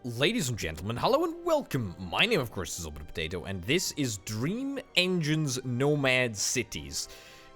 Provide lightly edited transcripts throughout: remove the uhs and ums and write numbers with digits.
Ladies and gentlemen, hello and welcome. My name, of course, is Open Potato, and this is Dream Engine's Nomad Cities.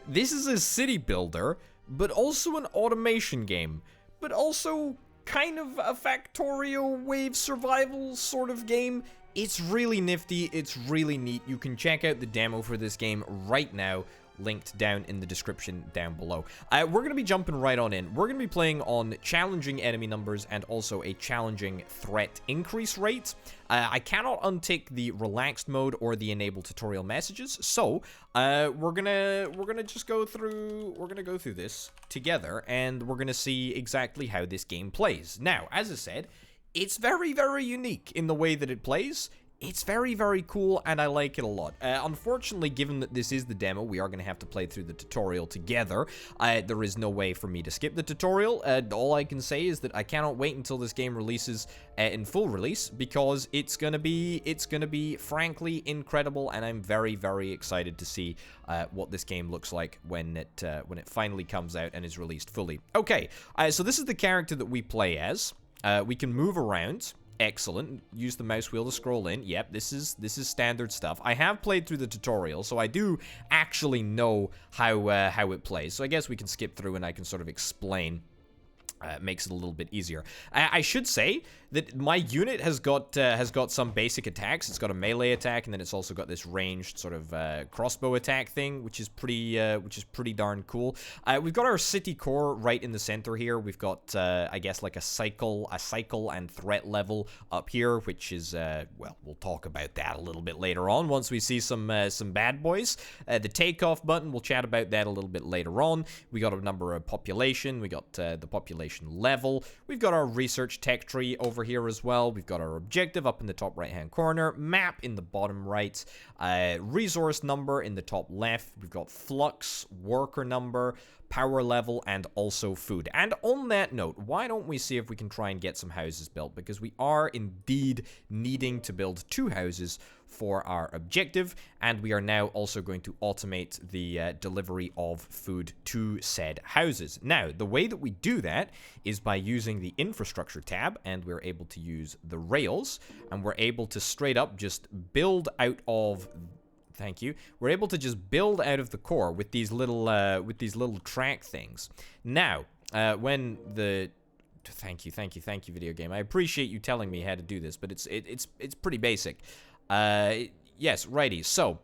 This is a city builder, but also an automation game, but also kind of a Factorio wave survival sort of game. It's really nifty, it's really neat. You can check out the demo for this game right now, linked down in the description down below. We're going to be jumping right on in. We're going to be playing on challenging enemy numbers and also a challenging threat increase rate. I cannot untick the relaxed mode or the enable tutorial messages, so we're gonna just go through this together, and we're gonna see exactly how this game plays. Now, as I said, it's very, very unique in the way that it plays. It's very, very cool, and I like it a lot. Unfortunately, given that this is the demo, we are going to have to play through the tutorial together. There is no way for me to skip the tutorial. All I can say is that I cannot wait until this game releases in full release, because it's gonna be frankly incredible, and I'm very, very excited to see what this game looks like when it finally comes out and is released fully. Okay, so this is the character that we play as. We can move around. Excellent. Use the mouse wheel to scroll in. Yep, this is standard stuff. I have played through the tutorial, so I do actually know how it plays. So I guess we can skip through and I can sort of explain. Makes it a little bit easier. I should say that my unit has got some basic attacks. It's got a melee attack, and then it's also got this ranged sort of crossbow attack thing, which is pretty darn cool. We've got our city core right in the center here. We've got I guess like a cycle and threat level up here, which is well, we'll talk about that a little bit later on once we see some bad boys. The takeoff button, we'll chat about that a little bit later on. We got a number of population. We got the population level. We've got our research tech tree over here as well. We've got our objective up in the top right hand corner, map in the bottom right, resource number in the top left. We've got flux, worker number, power level, and also food. And on that note, why don't we see if we can try and get some houses built, because we are indeed needing to build 2 houses for our objective, and we are now also going to automate the delivery of food to said houses. Now, the way that we do that is by using the infrastructure tab, and we're able to use the rails, and we're able to straight up just build out of... Thank you. We're able to just build out of the core with these little track things. Now, when the... Thank you, video game. I appreciate you telling me how to do this, but it's pretty basic. Yes, righty. So,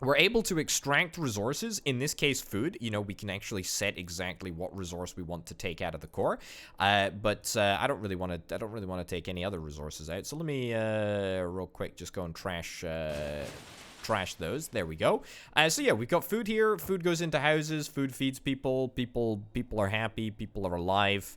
we're able to extract resources, in this case food. You know, we can actually set exactly what resource we want to take out of the core. But I don't really want to take any other resources out. So let me real quick just go and trash those. There we go. So yeah, we've got food here. Food goes into houses. Food feeds people. People are happy. People are alive.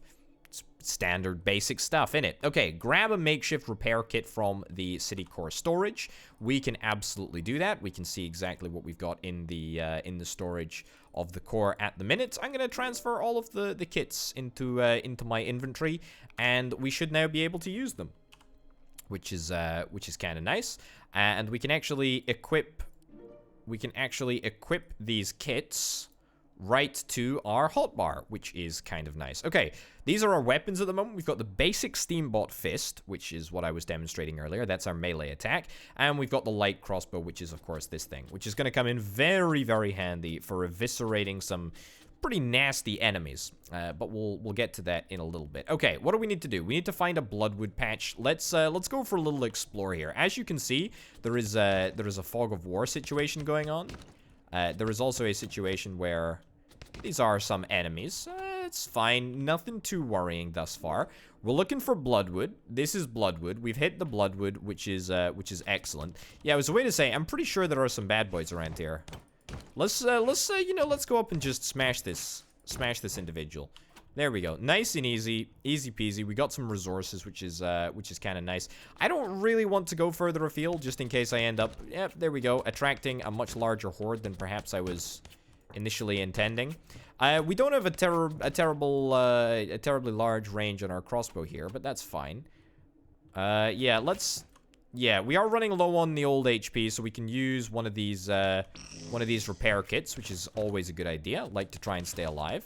Standard basic stuff in it. Okay, grab a makeshift repair kit from the city core storage. We can absolutely do that. We can see exactly what we've got in the storage of the core at the minute. I'm going to transfer all of the kits into my inventory, and we should now be able to use them, which is kind of nice. And we can actually equip these kits right to our hotbar, which is kind of nice. Okay, these are our weapons at the moment. We've got the basic Steambot Fist, which is what I was demonstrating earlier. That's our melee attack. And we've got the light crossbow, which is, of course, this thing, which is going to come in very, very handy for eviscerating some pretty nasty enemies. But we'll get to that in a little bit. Okay, what do we need to do? We need to find a bloodwood patch. Let's go for a little explore here. As you can see, there is a fog of war situation going on. There is also a situation where these are some enemies. It's fine. Nothing too worrying thus far. We're looking for bloodwood. This is bloodwood. We've hit the bloodwood, which is excellent. Yeah, it was a way to say I'm pretty sure there are some bad boys around here. Let's go up and just smash this individual. There we go. Nice and easy peasy. We got some resources, which is kind of nice. I don't really want to go further afield, just in case I end up. Yep, there we go. Attracting a much larger horde than perhaps I was initially intending. We don't have a terribly large range on our crossbow here, but that's fine. Yeah, we are running low on the old HP, so we can use one of these repair kits, which is always a good idea. Like to try and stay alive.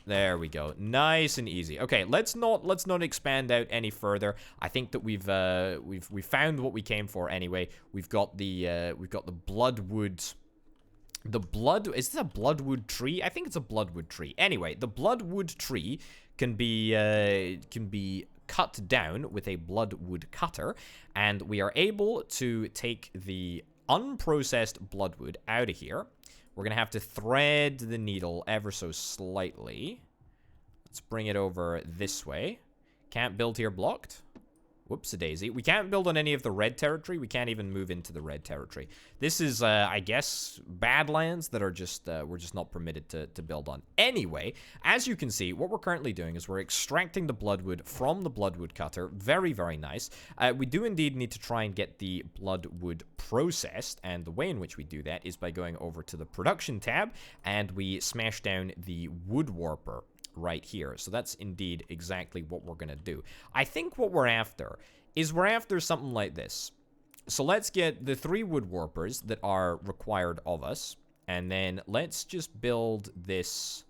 There we go. Nice and easy. Okay, let's not expand out any further. I think that we've found what we came for anyway. We've got the bloodwood. Is this a bloodwood tree? I think it's a bloodwood tree. Anyway, the bloodwood tree can be cut down with a bloodwood cutter, and we are able to take the unprocessed bloodwood out of here. We're gonna have to thread the needle ever so slightly. Let's bring it over this way. Can't build here, blocked. Whoops-a-daisy. We can't build on any of the red territory. We can't even move into the red territory. This is, I guess, badlands that are just, we're just not permitted to build on. Anyway, as you can see, what we're currently doing is we're extracting the bloodwood from the bloodwood cutter. Very, very nice. We do indeed need to try and get the bloodwood processed, and the way in which we do that is by going over to the production tab, and we smash down the wood warper right here. So that's indeed exactly what we're gonna do. I think what we're after is something like this. So let's get the 3 wood warpers that are required of us, and then let's just build this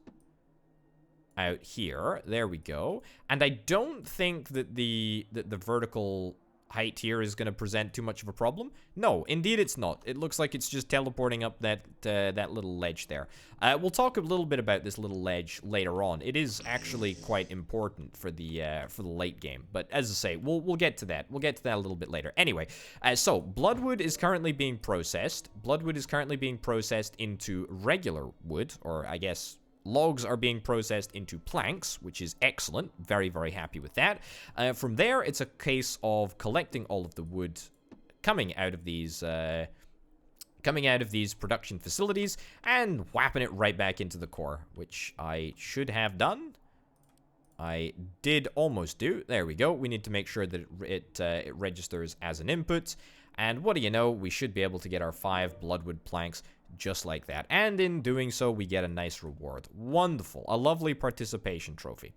out here. There we go. And I don't think that the vertical height here is going to present too much of a problem. No, indeed it's not. It looks like it's just teleporting up that little ledge there. We'll talk a little bit about this little ledge later on. It is actually quite important for the late game. But as I say, we'll get to that. We'll get to that a little bit later. Anyway, so bloodwood is currently being processed. Bloodwood is currently being processed into regular wood, or I guess logs are being processed into planks, which is excellent. Very, very happy with that. From there, it's a case of collecting all of the wood coming out of these production facilities and whapping it right back into the core, which I should have done. I did almost do. There we go. We need to make sure that it registers as an input. And what do you know? We should be able to get our 5 bloodwood planks just like that. And in doing so, we get a nice reward. Wonderful. A lovely participation trophy.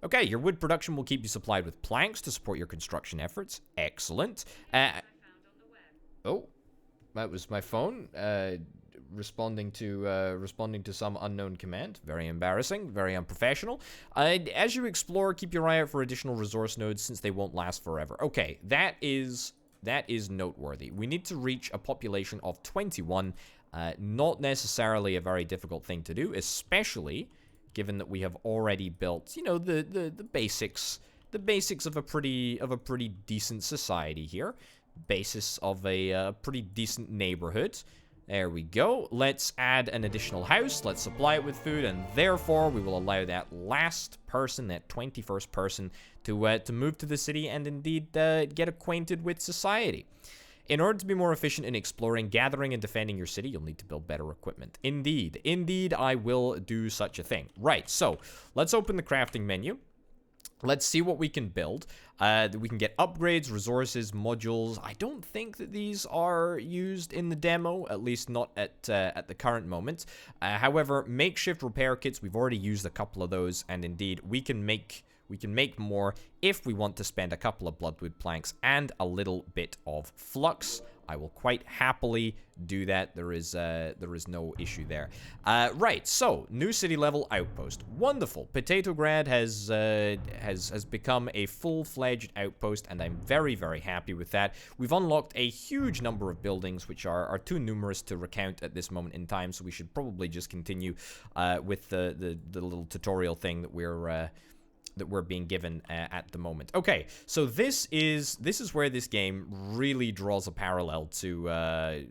Okay, your wood production will keep you supplied with planks to support your construction efforts. Excellent. Oh, that was my phone responding to some unknown command. Very embarrassing, very unprofessional. As you explore, keep your eye out for additional resource nodes since they won't last forever. Okay, that is noteworthy. We need to reach a population of 21. Not necessarily a very difficult thing to do, especially given that we have already built, you know, the basics of a pretty decent society here. Basis of a pretty decent neighborhood. There we go. Let's add an additional house. Let's supply it with food, and therefore we will allow that last person, that 21st person, to move to the city and indeed get acquainted with society. In order to be more efficient in exploring, gathering, and defending your city, you'll need to build better equipment. Indeed, I will do such a thing. Right, so let's open the crafting menu. Let's see what we can build. We can get upgrades, resources, modules. I don't think that these are used in the demo, at least not at the current moment. However, makeshift repair kits, we've already used a couple of those, and indeed, we can make more if we want to spend a couple of bloodwood planks and a little bit of flux. I will quite happily do that. There is no issue there. Right, so new city level outpost. Wonderful. Potatograd has become a full-fledged outpost, and I'm very, very happy with that. We've unlocked a huge number of buildings, which are too numerous to recount at this moment in time. So we should probably just continue with the little tutorial thing that we're being given at the moment. Okay, so this is where this game really draws a parallel to, I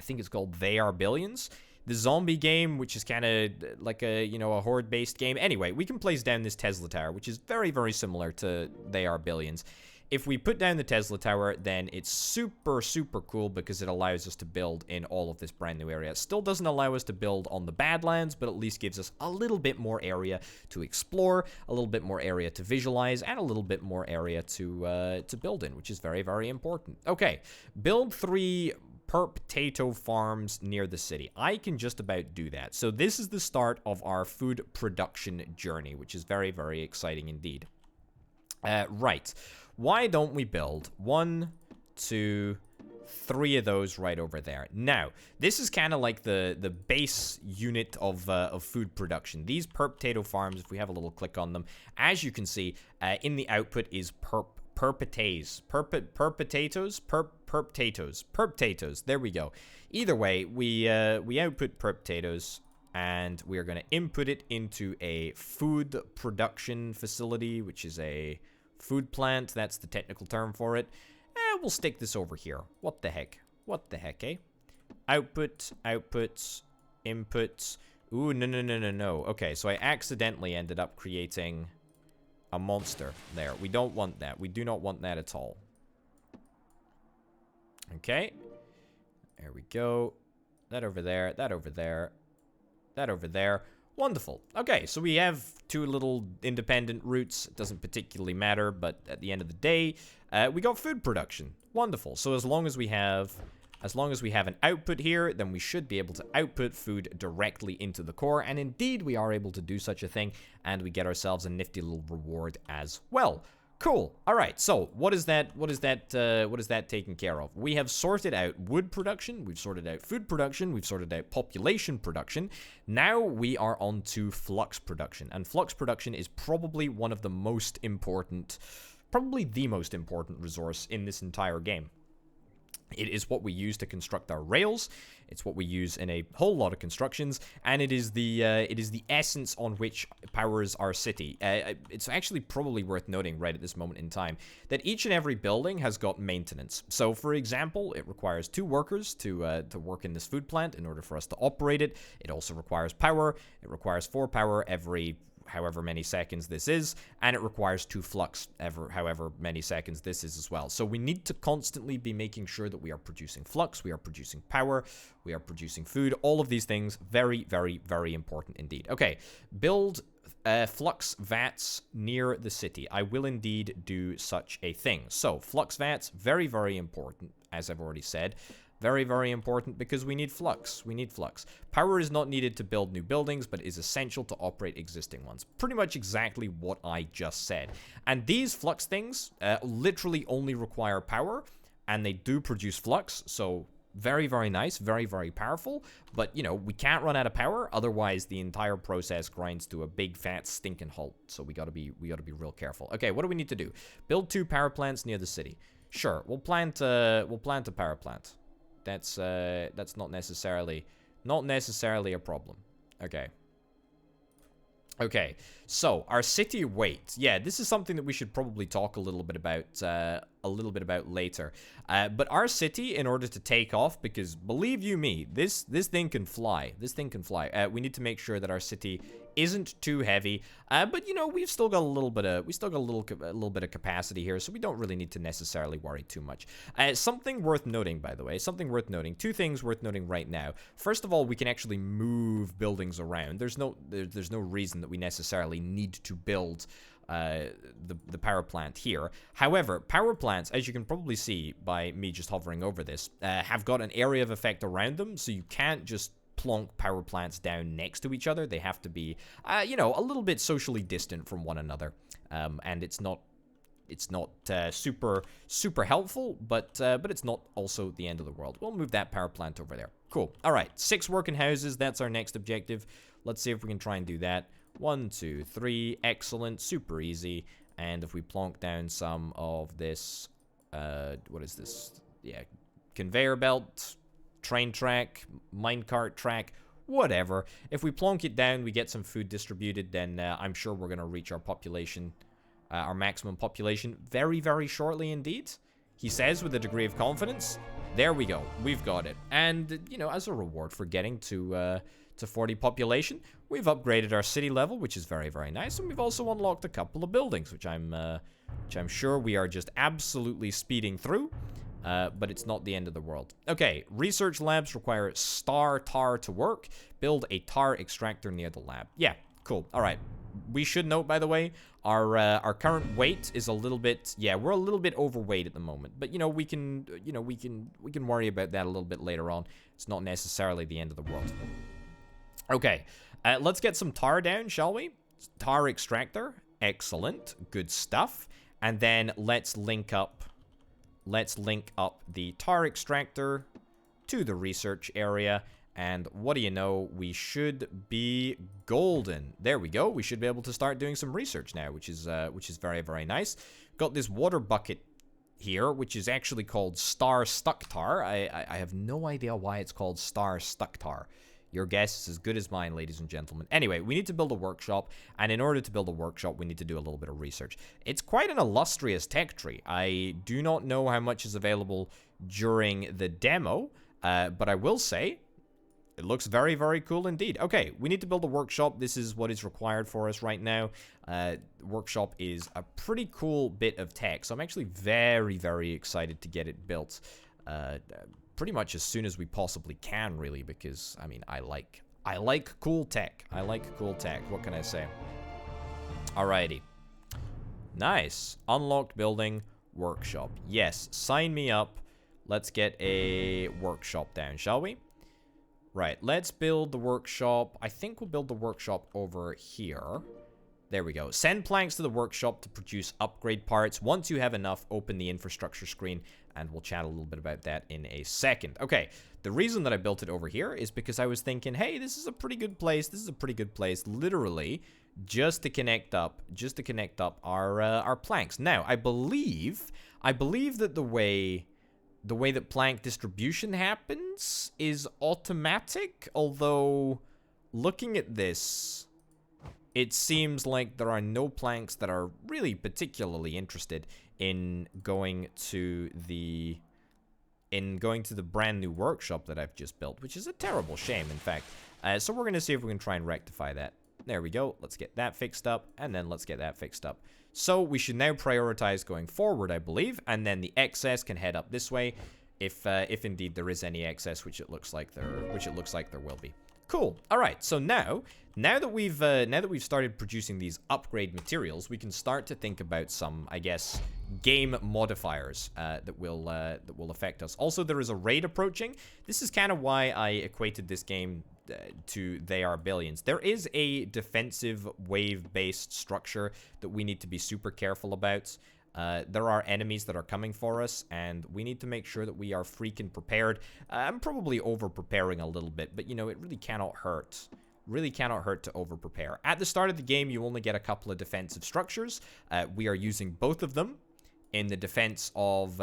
think it's called They Are Billions. The zombie game, which is kind of like a horde-based game. Anyway, we can place down this Tesla tower, which is very, very similar to They Are Billions. If we put down the Tesla tower, then it's super, super cool because it allows us to build in all of this brand new area. It still doesn't allow us to build on the Badlands, but at least gives us a little bit more area to explore, a little bit more area to visualize, and a little bit more area to build in, which is very, very important. Okay, build 3 potato farms near the city. I can just about do that. So this is the start of our food production journey, which is very, very exciting indeed. Right. Why don't we build 1, 2, 3 of those right over there. Now, this is kind of like the base unit of food production. These potato farms, if we have a little click on them, as you can see, in the output is potatoes. There we go. Either way, we output potatoes, and we are going to input it into a food production facility, which is a food plant. That's the technical term for it. We'll stick this over here. What the heck? What the heck, eh? Output, outputs, inputs. Ooh, no. Okay, so I accidentally ended up creating a monster there. We don't want that. We do not want that at all. Okay. There we go. That over there, that over there, that over there. Wonderful. Okay, so we have 2 little independent routes. It doesn't particularly matter, but at the end of the day, we got food production. Wonderful. So as long as we have an output here, then we should be able to output food directly into the core. And indeed, we are able to do such a thing, and we get ourselves a nifty little reward as well. Cool. All right. So what is that taken care of? We have sorted out wood production. We've sorted out food production. We've sorted out population production. Now we are on to flux production. And flux production is probably one of the most important, probably the most important resource in this entire game. It is what we use to construct our rails. It's what we use in a whole lot of constructions, and it is the essence on which powers our city. It's actually probably worth noting right at this moment in time that each and every building has got maintenance. So, for example, it requires 2 workers to work in this food plant in order for us to operate it. It also requires power. It requires 4 power every however many seconds this is, and it requires 2 flux however many seconds this is as well. So we need to constantly be making sure that we are producing flux, we are producing power, we are producing food. All of these things, very, very, very important indeed. Okay, build flux vats near the city. I will indeed do such a thing. So flux vats, very, very important, as I've already said. Very, very important because we need flux. We need flux. Power is not needed to build new buildings, but is essential to operate existing ones. Pretty much exactly what I just said. And these flux things literally only require power, and they do produce flux, so very, very nice, very, very powerful. But, you know, we can't run out of power, otherwise the entire process grinds to a big, fat, stinking halt. So we gotta be real careful. Okay, what do we need to do? Build 2 power plants near the city. Sure, we'll plant a power plant. That's not necessarily a problem. Okay. Okay, so our city weight. Yeah, this is something that we should probably talk a little bit about later. But our city, in order to take off, because believe you me, this thing can fly. This thing can fly. We need to make sure that our city isn't too heavy. But you know, we've still got a little bit of capacity here, so we don't really need to necessarily worry too much. Something worth noting, by the way, 2 things worth noting right now. First of all, we can actually move buildings around. There's no reason that we necessarily need to build the power plant here. However, power plants, as you can probably see by me just hovering over this, have got an area of effect around them, so you can't just plonk power plants down next to each other. They have to be, you know, a little bit socially distant from one another, and it's not super helpful, but it's not also the end of the world. We'll move that power plant over there. Cool. All right, 6 working houses. That's our next objective. Let's see if we can try and do that. 1, 2, 3. Excellent. Super easy. And if we plonk down some of this, what is this? Yeah, conveyor belt, train track, minecart track, whatever. If we plonk it down, we get some food distributed, then I'm sure we're going to reach our population, our maximum population very, very shortly indeed. He says with a degree of confidence. There we go. We've got it. And, you know, as a reward for getting to 40 population, we've upgraded our city level, which is very, very nice. And we've also unlocked a couple of buildings, which I'm sure we are just absolutely speeding through. But it's not the end of the world. Okay, research labs require star tar to work. Build a tar extractor near the lab. Yeah, cool. All right. We should note, by the way, our current weight is a little bit. Yeah, we're a little bit overweight at the moment. But you know, we can worry about that a little bit later on. It's not necessarily the end of the world. Okay, let's get some tar down, shall we? Tar extractor. Excellent. Good stuff. And then let's link up let's link up the tar extractor to the research area. And what do you know? We should be golden. There we go. We should be able to start doing some research now, which is very, very nice. Got this water bucket here, which is actually called Star Stuck Tar. I have no idea why it's called Star Stuck Tar. Your guess is as good as mine, ladies and gentlemen. Anyway, we need to build a workshop, and in order to build a workshop, we need to do a little bit of research. It's quite an illustrious tech tree. I do not know how much is available during the demo, but I will say it looks very, very cool indeed. Okay, we need to build a workshop. This is what is required for us right now. Workshop is a pretty cool bit of tech, so I'm actually very, very excited to get it built. Pretty much as soon as we possibly can, really, because I mean, I like cool tech. I like cool tech. What can I say? Alrighty. Nice. Unlocked building workshop. Yes, sign me up. Let's get a workshop down, shall we? Right, let's build the workshop. I think we'll build the workshop over here. There we go. Send planks to the workshop to produce upgrade parts. Once you have enough, open the infrastructure screen, and we'll chat a little bit about that in a second. Okay, the reason that I built it over here is because I was thinking, hey, this is a pretty good place. This is a pretty good place, literally, just to connect up our planks. Now, I believe that the way that plank distribution happens is automatic, although looking at this, it seems like there are no planks that are really particularly interested in going to the brand new workshop that I've just built, which is a terrible shame, in fact. So we're going to see if we can try and rectify that. There we go. Let's get that fixed up, and then let's get that fixed up. So we should now prioritize going forward, I believe, and then the excess can head up this way, if indeed there is any excess, which it looks like there will be. Cool. All right. So now that we've started producing these upgrade materials, we can start to think about some, I guess, game modifiers that will affect us. Also, there is a raid approaching. This is kind of why I equated this game to They Are Billions. There is a defensive wave-based structure that we need to be super careful about. There are enemies that are coming for us, and we need to make sure that we are freaking prepared. I'm probably over-preparing a little bit, but, you know, it really cannot hurt. Really cannot hurt to over-prepare. At the start of the game, you only get a couple of defensive structures. We are using both of them in the defense of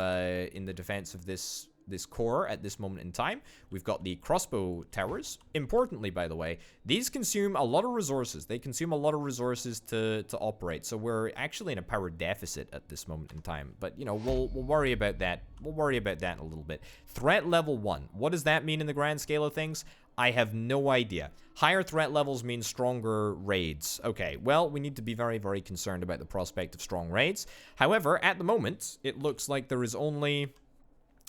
this core at this moment in time. We've got the crossbow towers. Importantly, by the way, these consume a lot of resources. They consume a lot of resources to operate, so we're actually in a power deficit at this moment in time. But, you know, we'll worry about that. We'll worry about that in a little bit. Threat level 1. What does that mean in the grand scale of things? I have no idea. Higher threat levels mean stronger raids. Okay, well, we need to be very, very concerned about the prospect of strong raids. However, at the moment, it looks like there is only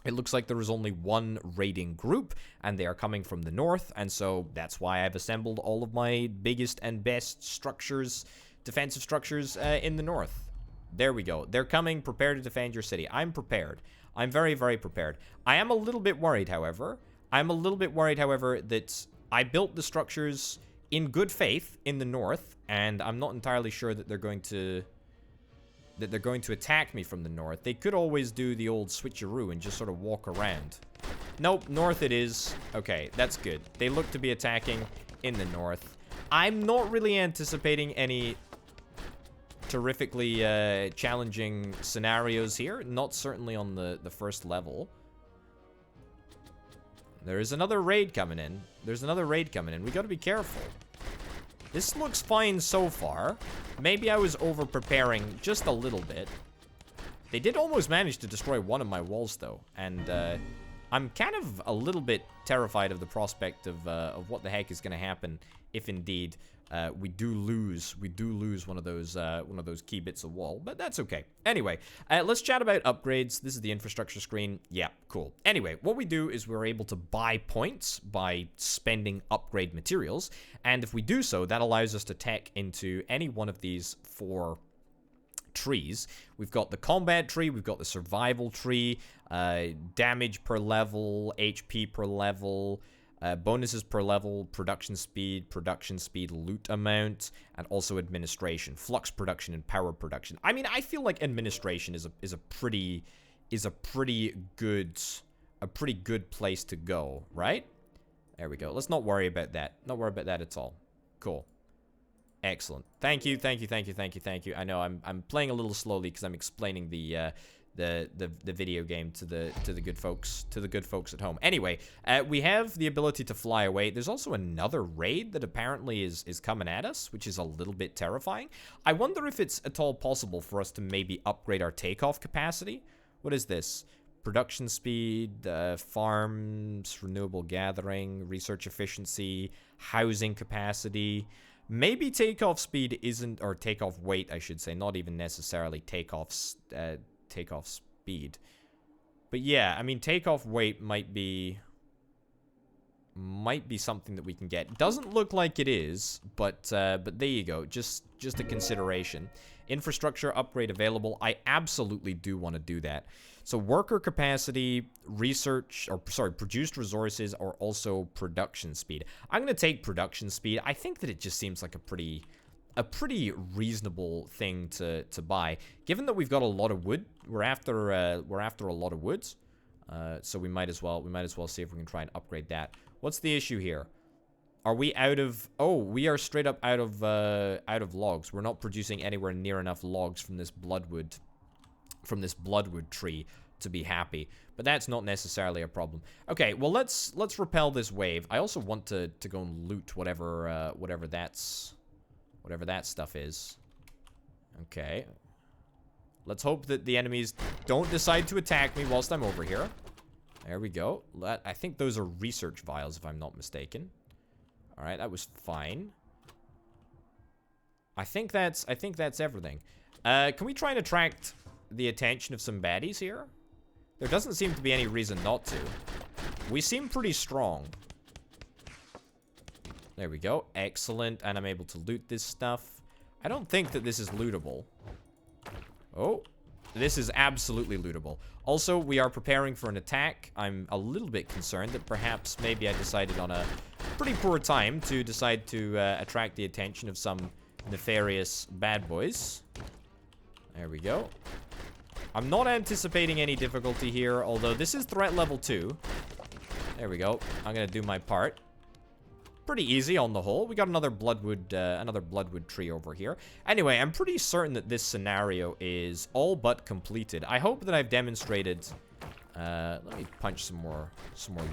one raiding group, and they are coming from the north, and so that's why I've assembled all of my biggest and best structures, defensive structures, in the north. There we go. They're coming. Prepare to defend your city. I'm prepared. I'm very, very prepared. I am a little bit worried, however. That I built the structures in good faith in the north, and I'm not entirely sure that they're going to attack me from the north. They could always do the old switcheroo and just sort of walk around. Nope, north it is. Okay, that's good. They look to be attacking in the north. I'm not really anticipating any terrifically challenging scenarios here. Not certainly on the first level. There is another raid coming in. We gotta be careful. This looks fine so far. Maybe I was over-preparing just a little bit. They did almost manage to destroy one of my walls, though. And I'm kind of a little bit terrified of the prospect of what the heck is going to happen if indeed we do lose one of those key bits of wall. But that's okay. Anyway, let's chat about upgrades. This is the infrastructure screen. Yeah, cool. Anyway, what we do is we're able to buy points by spending upgrade materials. And if we do so, that allows us to tech into any one of these 4 trees. We've got the combat tree, we've got the survival tree, damage per level, HP per level, bonuses per level, production speed, loot amount, and also administration, flux production, and power production. I mean, I feel like administration is a pretty is a pretty good place to go, right? There we go. Let's not worry about that. Not worry about that at all. Cool. Excellent. Thank you, thank you, thank you, thank you, thank you. I know I'm playing a little slowly because I'm explaining the video game to the good folks at home. Anyway, we have the ability to fly away. There's also another raid that apparently is coming at us, which is a little bit terrifying. I wonder if it's at all possible for us to maybe upgrade our takeoff capacity. What is this? Production speed, farms, renewable gathering, research efficiency, housing capacity. Maybe takeoff speed isn't, or takeoff weight, I should say, not even necessarily takeoff speed. But yeah, I mean, takeoff weight might be something that we can get. Doesn't look like it is, but there you go. Just a consideration. Infrastructure upgrade available. I absolutely do want to do that. So worker capacity, produced resources, or also production speed. I'm going to take production speed. I think that it just seems like a pretty reasonable thing to buy. Given that we've got a lot of wood, we're after a lot of woods. So we might as well see if we can try and upgrade that. What's the issue here? Are we out of... Oh, we are straight up out of logs. We're not producing anywhere near enough logs from this bloodwood tree to be happy. But that's not necessarily a problem. Okay, well, let's repel this wave. I also want to go and loot whatever that stuff is. Okay. Let's hope that the enemies don't decide to attack me whilst I'm over here. There we go. I think those are research vials, if I'm not mistaken. Alright, that was fine. I think that's everything. Can we try and attract the attention of some baddies here? There doesn't seem to be any reason not to. We seem pretty strong. There we go. Excellent. And I'm able to loot this stuff. I don't think that this is lootable. Oh, this is absolutely lootable. Also, we are preparing for an attack. I'm a little bit concerned that perhaps maybe I decided on a pretty poor time to decide to attract the attention of some nefarious bad boys. There we go. I'm not anticipating any difficulty here, although this is threat level 2. There we go. I'm gonna do my part. Pretty easy on the whole. We got another bloodwood tree over here. Anyway, I'm pretty certain that this scenario is all but completed. I hope that I've demonstrated... let me punch some more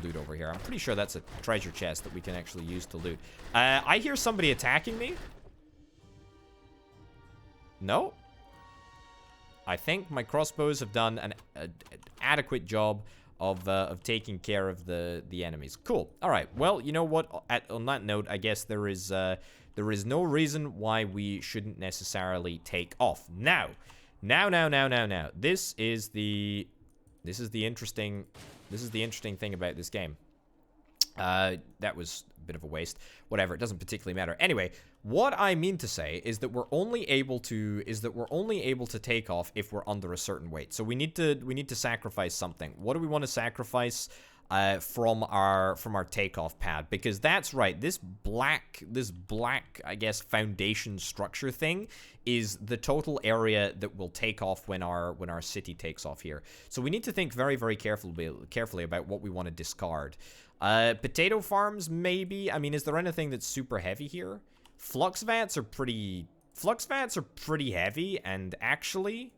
loot over here. I'm pretty sure that's a treasure chest that we can actually use to loot. I hear somebody attacking me. No? I think my crossbows have done an adequate job of taking care of the enemies. Cool. All right. Well, you know what? On that note, I guess there is no reason why we shouldn't necessarily take off. Now. This is the interesting thing about this game. That was a bit of a waste. Whatever, it doesn't particularly matter. Anyway, what I mean to say is that we're only able to take off if we're under a certain weight. So we need to sacrifice something. What do we want to sacrifice from our takeoff pad? Because that's right, this black I guess foundation structure thing is the total area that will take off when our city takes off here. So we need to think very, very carefully about what we want to discard. Potato farms, maybe. I mean, is there anything that's super heavy here? Flux vats are pretty heavy, and actually,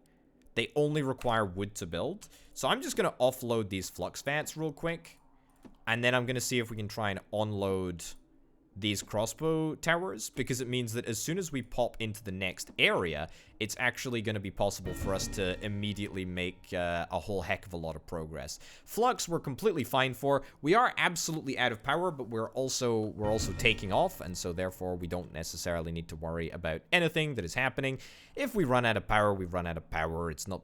they only require wood to build. So I'm just gonna offload these flux vats real quick, and then I'm gonna see if we can try and unload these crossbow towers, because it means that as soon as we pop into the next area, it's actually going to be possible for us to immediately make a whole heck of a lot of progress. Flux we're completely fine for. We are absolutely out of power, but we're also taking off, and so therefore we don't necessarily need to worry about anything that is happening. If we run out of power, we run out of power. It's not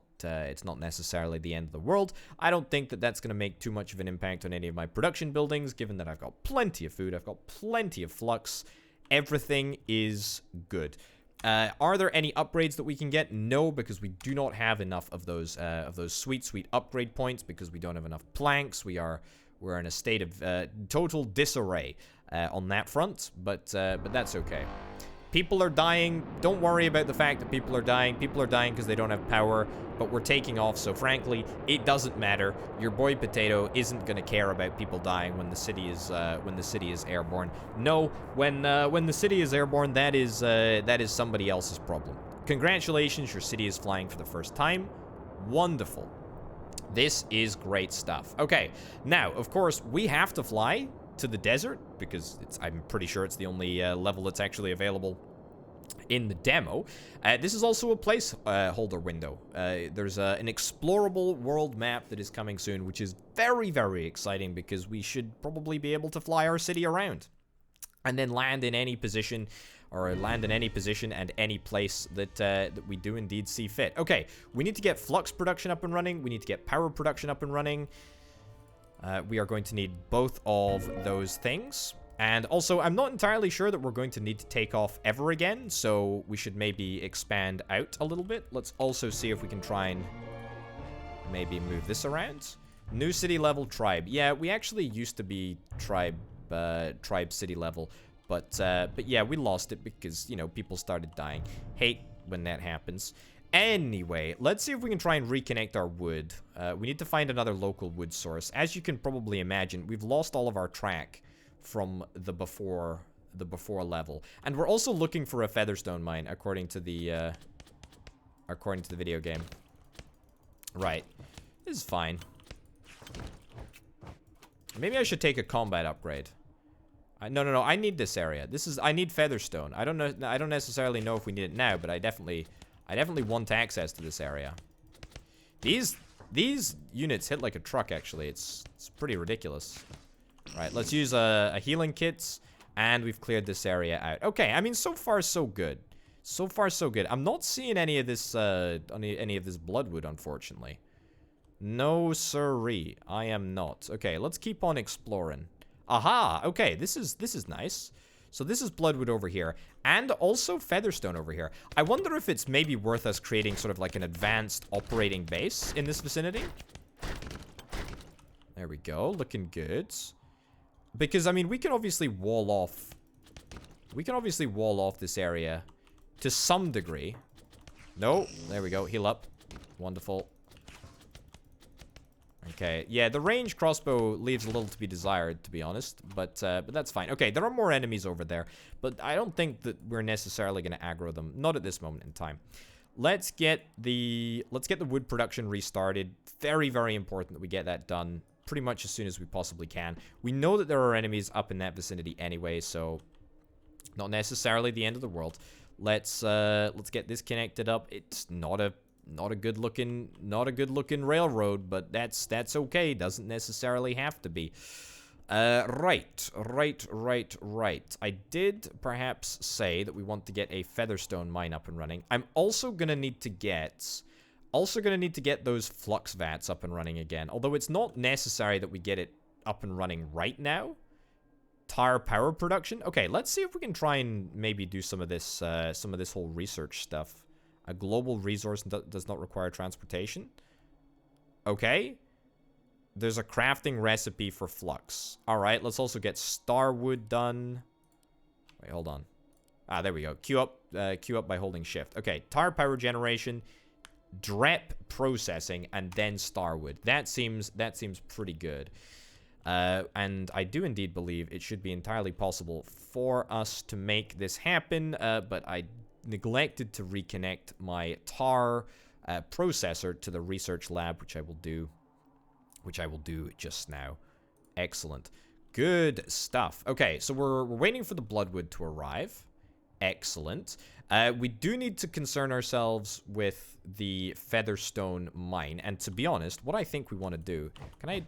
necessarily the end of the world. I don't think that that's going to make too much of an impact on any of my production buildings, given that I've got plenty of food, I've got plenty of flux. Everything is good. Are there any upgrades that we can get? No, because we do not have enough of those sweet upgrade points, because we don't have enough planks. We're in a state of total disarray on that front, but that's okay. People are dying. Don't worry about the fact that people are dying. People are dying because they don't have power, but we're taking off, so frankly, it doesn't matter. Your boy Potato isn't gonna care about people dying when the city is airborne. No, when the city is airborne, that is somebody else's problem. Congratulations, your city is flying for the first time. Wonderful. This is great stuff. Okay, now, of course, we have to fly to the desert because I'm pretty sure it's the only level that's actually available in the demo. This is also a placeholder window. There's an explorable world map that is coming soon, which is very, very exciting because we should probably be able to fly our city around and then land in any position, and any place that we do indeed see fit. Okay, we need to get flux production up and running. We need to get power production up and running. We are going to need both of those things. And also, I'm not entirely sure that we're going to need to take off ever again, so we should maybe expand out a little bit. Let's also see if we can try and maybe move this around. New city level tribe. Yeah, we actually used to be tribe city level, but yeah, we lost it because, you know, people started dying. Hate when that happens. Anyway, let's see if we can try and reconnect our wood. We need to find another local wood source. As you can probably imagine, we've lost all of our track from the before level, and we're also looking for a featherstone mine according to the video game. Right, this is fine. Maybe I should take a combat upgrade. No, I need this area. I need featherstone. I don't necessarily know if we need it now, but I definitely want access to this area. These units hit like a truck, actually. It's pretty ridiculous. Right, let's use a healing kit, and we've cleared this area out. Okay, I mean, so far so good. So far so good. I'm not seeing any of this bloodwood, unfortunately. No siree, I am not. Okay, let's keep on exploring. Aha, okay, this is nice. So this is bloodwood over here, and also featherstone over here. I wonder if it's maybe worth us creating sort of like an advanced operating base in this vicinity. There we go, looking good. Because, I mean, we can obviously wall off this area to some degree. No, there we go, heal up. Wonderful. Okay, yeah, the range crossbow leaves a little to be desired, to be honest, but that's fine. Okay, there are more enemies over there, but I don't think that we're necessarily going to aggro them, not at this moment in time. Let's get the wood production restarted. Very, very important that we get that done pretty much as soon as we possibly can. We know that there are enemies up in that vicinity anyway, so not necessarily the end of the world. Let's get this connected up. It's not a good looking railroad, but that's okay. Doesn't necessarily have to be. Right. I did perhaps say that we want to get a featherstone mine up and running. I'm also gonna need to get those flux vats up and running again. Although it's not necessary that we get it up and running right now. Tire power production. Okay, let's see if we can try and maybe do some of this whole research stuff. A global resource does not require transportation. Okay. There's a crafting recipe for flux. Alright, let's also get starwood done. Wait, hold on. Ah, there we go. Queue up by holding shift. Okay, tire power generation, drep processing, and then starwood. That seems pretty good. And I do indeed believe it should be entirely possible for us to make this happen, but I neglected to reconnect my tar processor to the research lab, which I will do just now. Excellent. Good stuff. Okay, so we're waiting for the bloodwood to arrive. Excellent. We do need to concern ourselves with the featherstone mine, and to be honest, what I think we want to do... Can I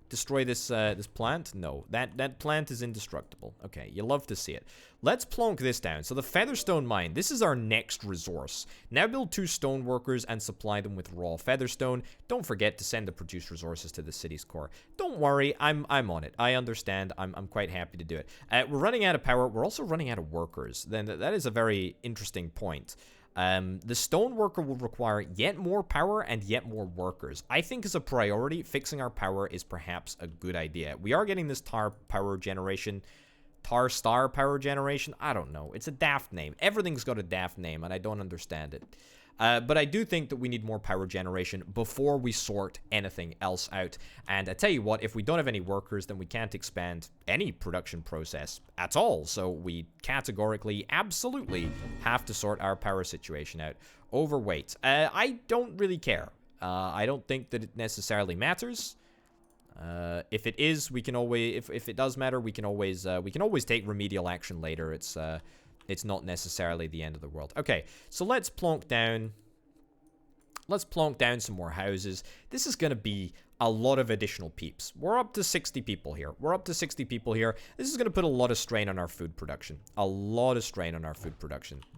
destroy this plant? No, that plant is indestructible. Okay, you love to see it. Let's plonk this down. So the featherstone mine, this is our next resource. Now build 2 stoneworkers and supply them with raw featherstone. Don't forget to send the produced resources to the city's core. Don't worry, I'm on it. I understand. I'm quite happy to do it. We're running out of power. We're also running out of workers. Then that is a very interesting point. The stoneworker will require yet more power and yet more workers. I think as a priority, fixing our power is perhaps a good idea. We are getting this tar power generation Tar Star power generation? I don't know. It's a daft name. Everything's got a daft name, and I don't understand it. But I do think that we need more power generation before we sort anything else out. And I tell you what, if we don't have any workers, then we can't expand any production process at all. So we categorically, absolutely have to sort our power situation out. Overweight. I don't really care. I don't think that it necessarily matters. If it is, we can always, if it does matter, we can always take remedial action later. It's not necessarily the end of the world. Okay, so let's plonk down some more houses. This is going to be a lot of additional peeps. We're up to 60 people here. This is going to put a lot of strain on our food production.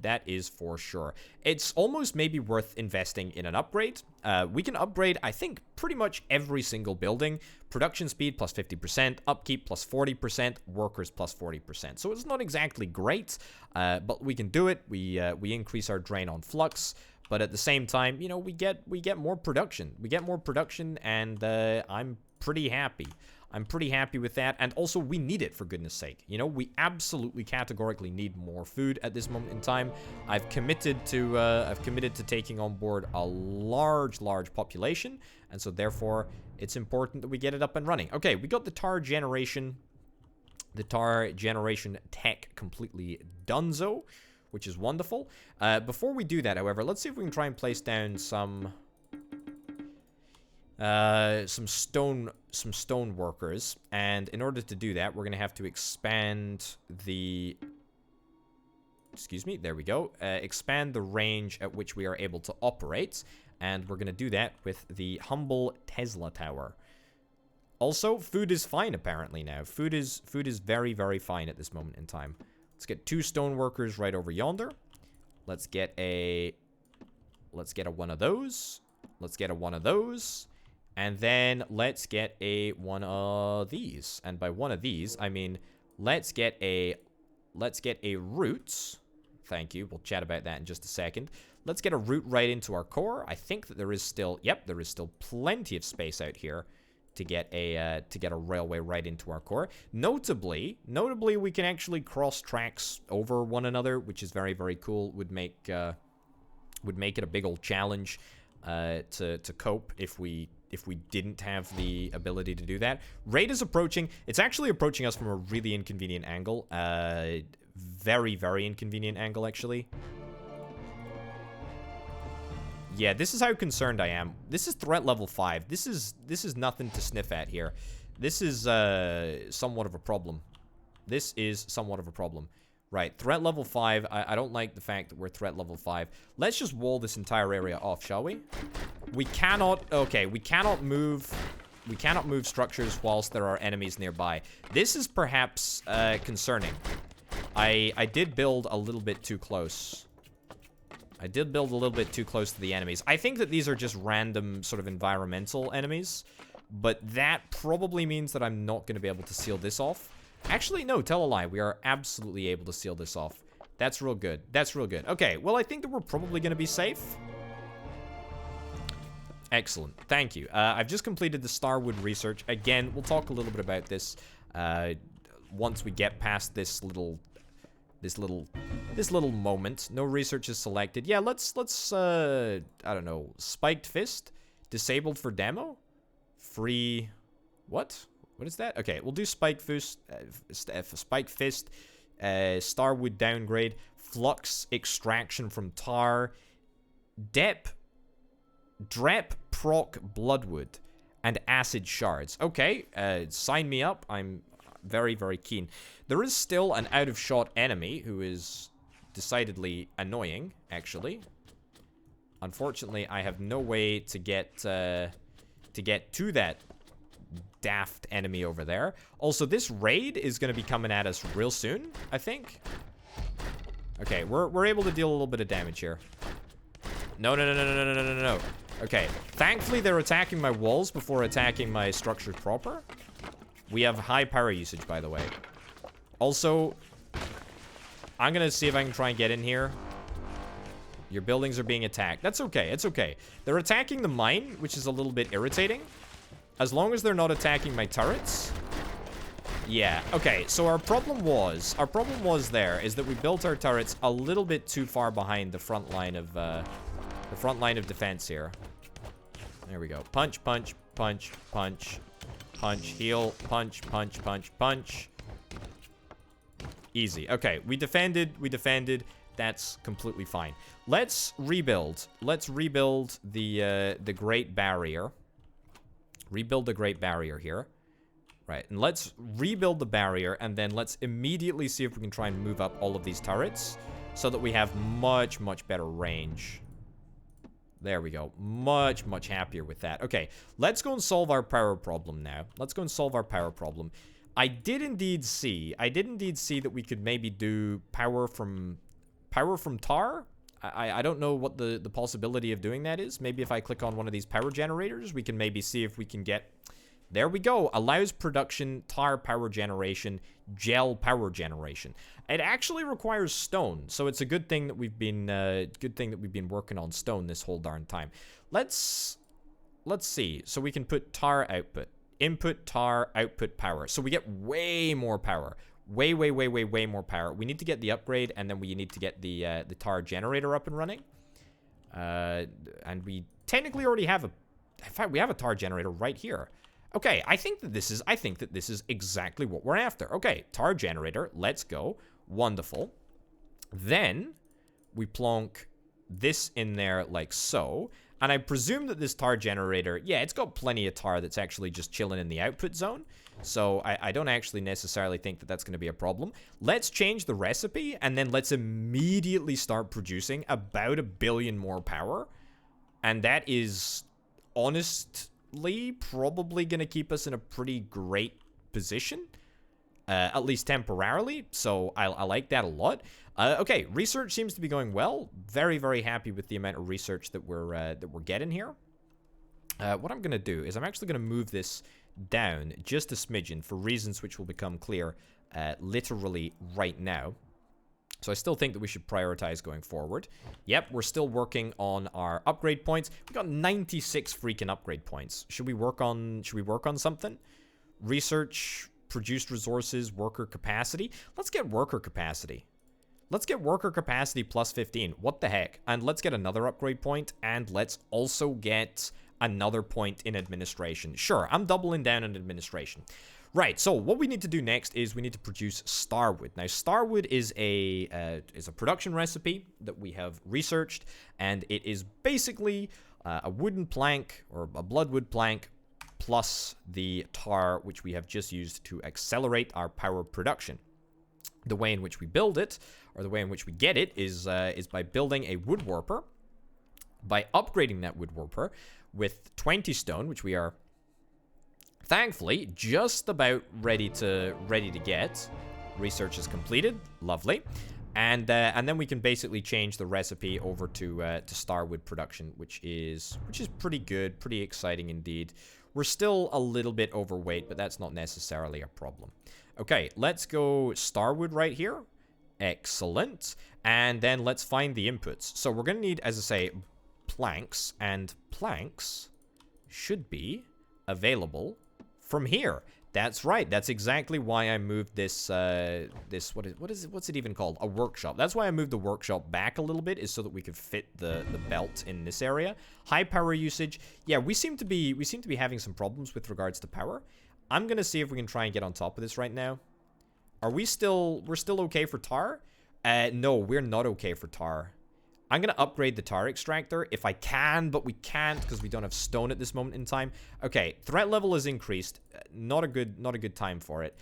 That is for sure. It's almost maybe worth investing in an upgrade. We can upgrade, I think, pretty much every single building. Production speed plus 50%, upkeep plus 40%, workers plus 40%. So it's not exactly great, but we can do it. We increase our drain on flux. But at the same time, you know, we get more production. And I'm pretty happy. I'm pretty happy with that. And also, we need it, for goodness sake. You know, we absolutely categorically need more food at this moment in time. I've committed to taking on board a large population, and so therefore, it's important that we get it up and running. Okay, we got the tar generation tech completely donezo, which is wonderful. Before we do that, however, let's see if we can try and place down some stone workers. And in order to do that, we're gonna have to expand the... Excuse me, there we go. Expand the range at which we are able to operate. And we're gonna do that with the humble Tesla tower. Also, food is fine apparently now. Food is very, very fine at this moment in time. Let's get 2 stone workers right over yonder. Let's get a one of those. And then let's get a one of these. And by one of these, I mean let's get a route. Thank you. We'll chat about that in just a second. Let's get a route right into our core. I think that there is still, yep, there is still plenty of space out here to get a railway right into our core. Notably, we can actually cross tracks over one another, which is very, very cool. Would make it a big old challenge to cope if we didn't have the ability to do that. Raid is approaching. It's actually approaching us from a really inconvenient angle. Very, very inconvenient angle, actually. Yeah, this is how concerned I am. This is threat level 5. This is nothing to sniff at here. This is somewhat of a problem. Right, threat level 5. I don't like the fact that we're threat level 5. Let's just wall this entire area off, shall we? We cannot... Okay, we cannot move structures whilst there are enemies nearby. This is perhaps concerning. I did build a little bit too close. to the enemies. I think that these are just random sort of environmental enemies, but that probably means that I'm not going to be able to seal this off. Actually, no, tell a lie. We are absolutely able to seal this off. That's real good. Okay, well, I think that we're probably going to be safe. Excellent. Thank you. I've just completed the Starwood research. Again, we'll talk a little bit about this once we get past this little moment. No research is selected. Yeah, let's I don't know, Spiked Fist, disabled for demo, free, what is that? Okay, we'll do Spiked Fist, Starwood downgrade, Flux extraction from tar, Drep proc bloodwood, and acid shards. Okay, sign me up. I'm very, very keen. There is still an out-of-shot enemy who is decidedly annoying, actually. Unfortunately, I have no way to get to that daft enemy over there. Also, this raid is going to be coming at us real soon, I think. Okay, we're able to deal a little bit of damage here. No. Okay, thankfully they're attacking my walls before attacking my structures proper. We have high power usage, by the way. Also, I'm gonna see if I can try and get in here. Your buildings are being attacked. That's okay, it's okay. They're attacking the mine, which is a little bit irritating. As long as they're not attacking my turrets, Yeah, okay, so our problem was there is that we built our turrets a little bit too far behind the front line of defense here. There we go. Punch, punch, punch, punch, punch, heal, punch, punch, punch, punch. Easy. Okay, we defended. That's completely fine. Let's rebuild. Let's rebuild the Great Barrier. Rebuild the Great Barrier here. Right, and let's rebuild the barrier, and then let's immediately see if we can try and move up all of these turrets so that we have much, much better range. There we go. Much, much happier with that. Okay, let's go and solve our power problem now. Let's go and solve our power problem. I did indeed see that we could maybe do power from tar. I don't know what the possibility of doing that is. Maybe if I click on one of these power generators, we can maybe see if we can get... There we go. Allows production, tar power generation, gel power generation. It actually requires stone, so it's a good thing that we've been working on stone this whole darn time. Let's see. So we can put tar output, input tar, output power. So we get way more power. Way more power. We need to get the upgrade, and then we need to get the tar generator up and running. And we technically already have in fact, we have a tar generator right here. Okay, I think that this is exactly what we're after. Okay, tar generator, let's go. Wonderful. Then we plonk this in there like so. And I presume that this tar generator, yeah, it's got plenty of tar that's actually just chilling in the output zone. So I don't actually necessarily think that that's going to be a problem. Let's change the recipe, and then let's immediately start producing about 1 billion more power. And that is honestly probably going to keep us in a pretty great position. At least temporarily. So I like that a lot. Okay, research seems to be going well. Very, very happy with the amount of research that we're getting here. What I'm going to do is I'm actually going to move this down just a smidgen for reasons which will become clear literally right now. So I still think that we should prioritize going forward. Yep, we're still working on our upgrade points. We got 96 freaking upgrade points. Should we work on something? Research, produced resources, worker capacity. Let's get worker capacity. Let's get worker capacity plus 15. What the heck? And let's get another upgrade point, and let's also get another point in administration. Sure, I'm doubling down on administration. Right, so what we need to do next is we need to produce starwood. Now, starwood is a production recipe that we have researched, and it is basically a wooden plank or a bloodwood plank plus the tar, which we have just used to accelerate our power production. The way in which we build it, or the way in which we get it, is by building a wood warper, by upgrading that wood warper with 20 stone, which we are thankfully just about ready to get. Research is completed, lovely, and then we can basically change the recipe over to starwood production, which is pretty good, pretty exciting indeed. We're still a little bit overweight, but that's not necessarily a problem. Okay, let's go starwood right here. Excellent. And then let's find the inputs. So we're going to need, as I say, planks. And planks should be available from here. That's right. That's exactly why I moved this, what's it even called? A workshop. That's why I moved the workshop back a little bit, is so that we could fit the belt in this area. High power usage. Yeah, we seem to be having some problems with regards to power. I'm going to see if we can try and get on top of this right now. We're still okay for tar? No, we're not okay for tar. I'm going to upgrade the tar extractor if I can, but we can't because we don't have stone at this moment in time. Okay, threat level is increased. Not a good time for it.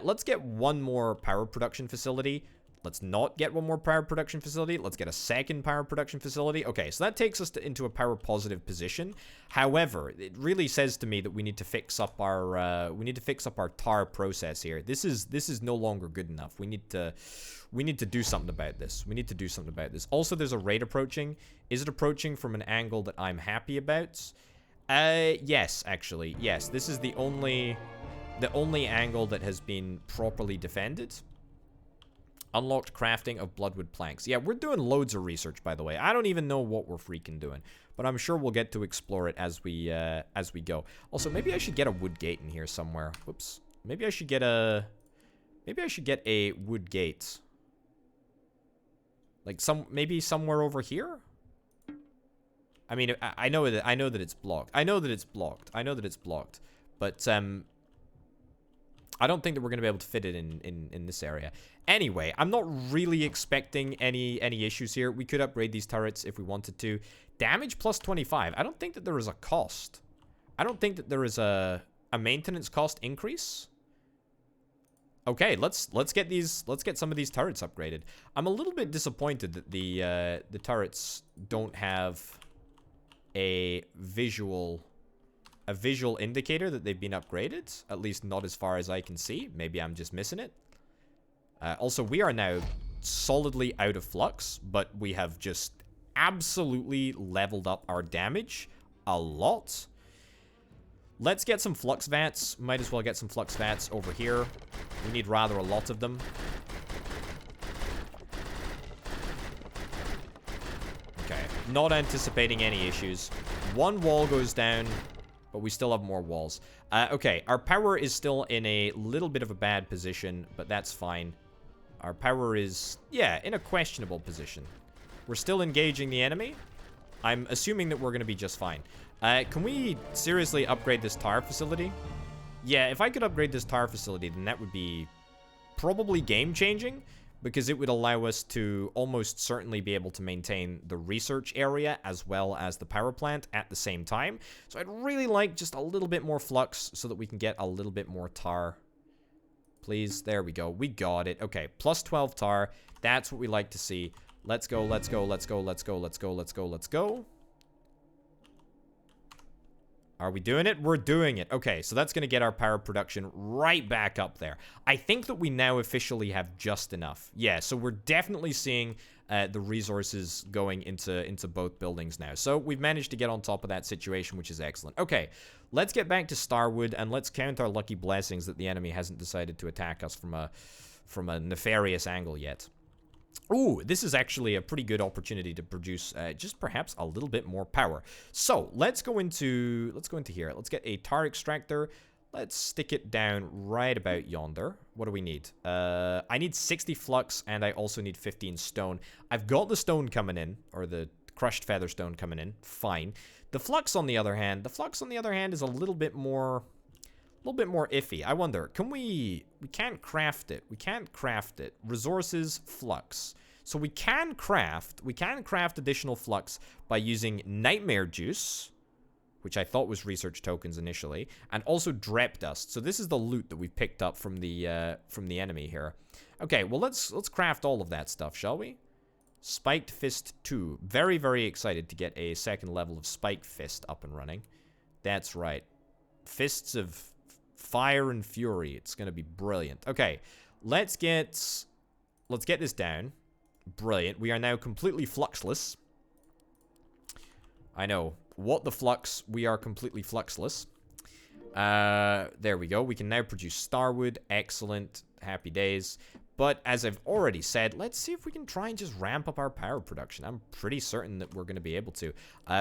Let's get one more power production facility. Let's not get one more power production facility. Let's get a second power production facility. Okay, so that takes us into a power positive position. However, it really says to me that we need to fix up our tar process here. This is no longer good enough. We need to do something about this. We need to do something about this. Also, there's a raid approaching. Is it approaching from an angle that I'm happy about? Yes, actually. Yes, this is the only angle that has been properly defended. Unlocked crafting of bloodwood planks. Yeah, we're doing loads of research, by the way. I don't even know what we're freaking doing, but I'm sure we'll get to explore it as we go. Also, maybe I should get a wood gate in here somewhere. Whoops. Maybe I should get a... Maybe I should get a wood gate. Like maybe somewhere over here? I mean, I know that it's blocked. I know that it's blocked. But I don't think that we're gonna be able to fit it in this area. Anyway, I'm not really expecting any issues here. We could upgrade these turrets if we wanted to. Damage plus 25. I don't think that there is a cost. I don't think that there is a maintenance cost increase. Okay, let's get some of these turrets upgraded. I'm a little bit disappointed that the turrets don't have a visual indicator that they've been upgraded. At least not as far as I can see. Maybe I'm just missing it. Also, we are now solidly out of flux, but we have just absolutely leveled up our damage a lot. Let's get some flux vats. Might as well get some flux vats over here. We need rather a lot of them. Okay, not anticipating any issues. One wall goes down, but we still have more walls. Okay, our power is still in a little bit of a bad position, but that's fine. Our power is, yeah, in a questionable position. We're still engaging the enemy. I'm assuming that we're going to be just fine. Can we seriously upgrade this tower facility? Yeah, if I could upgrade this tower facility, then that would be probably game-changing, because it would allow us to almost certainly be able to maintain the research area as well as the power plant at the same time. So I'd really like just a little bit more flux so that we can get a little bit more tar. Please, there we go. We got it. Okay, plus 12 tar. That's what we like to see. Let's go, let's go, let's go, let's go, let's go, let's go, let's go. Are we doing it? We're doing it. Okay, so that's going to get our power production right back up there. I think that we now officially have just enough. Yeah, so we're definitely seeing the resources going into both buildings now. So we've managed to get on top of that situation, which is excellent. Okay, let's get back to Starwood, and let's count our lucky blessings that the enemy hasn't decided to attack us from a nefarious angle yet. Ooh, this is actually a pretty good opportunity to produce just perhaps a little bit more power. So let's go into here. Let's get a tar extractor. Let's stick it down right about yonder. What do we need? I need 60 flux, and I also need 15 stone. I've got the stone coming in, or the crushed feather stone coming in. Fine. The flux, on the other hand, is a little bit more iffy. I wonder, can we can't craft it. We can't craft it. Resources, flux. So we can craft additional flux by using nightmare juice, which I thought was research tokens initially, and also drep dust. So this is the loot that we've picked up from the enemy here. Okay, well let's craft all of that stuff, shall we? Spiked Fist 2. Very, very excited to get a second level of Spiked Fist up and running. That's right. Fists of fire and fury. It's going to be brilliant. Okay, let's get this down. Brilliant. We are now completely fluxless. I know. What the flux? We are completely fluxless. There we go. We can now produce Starwood. Excellent. Happy days. But as I've already said, let's see if we can try and just ramp up our power production. I'm pretty certain that we're going to be able to.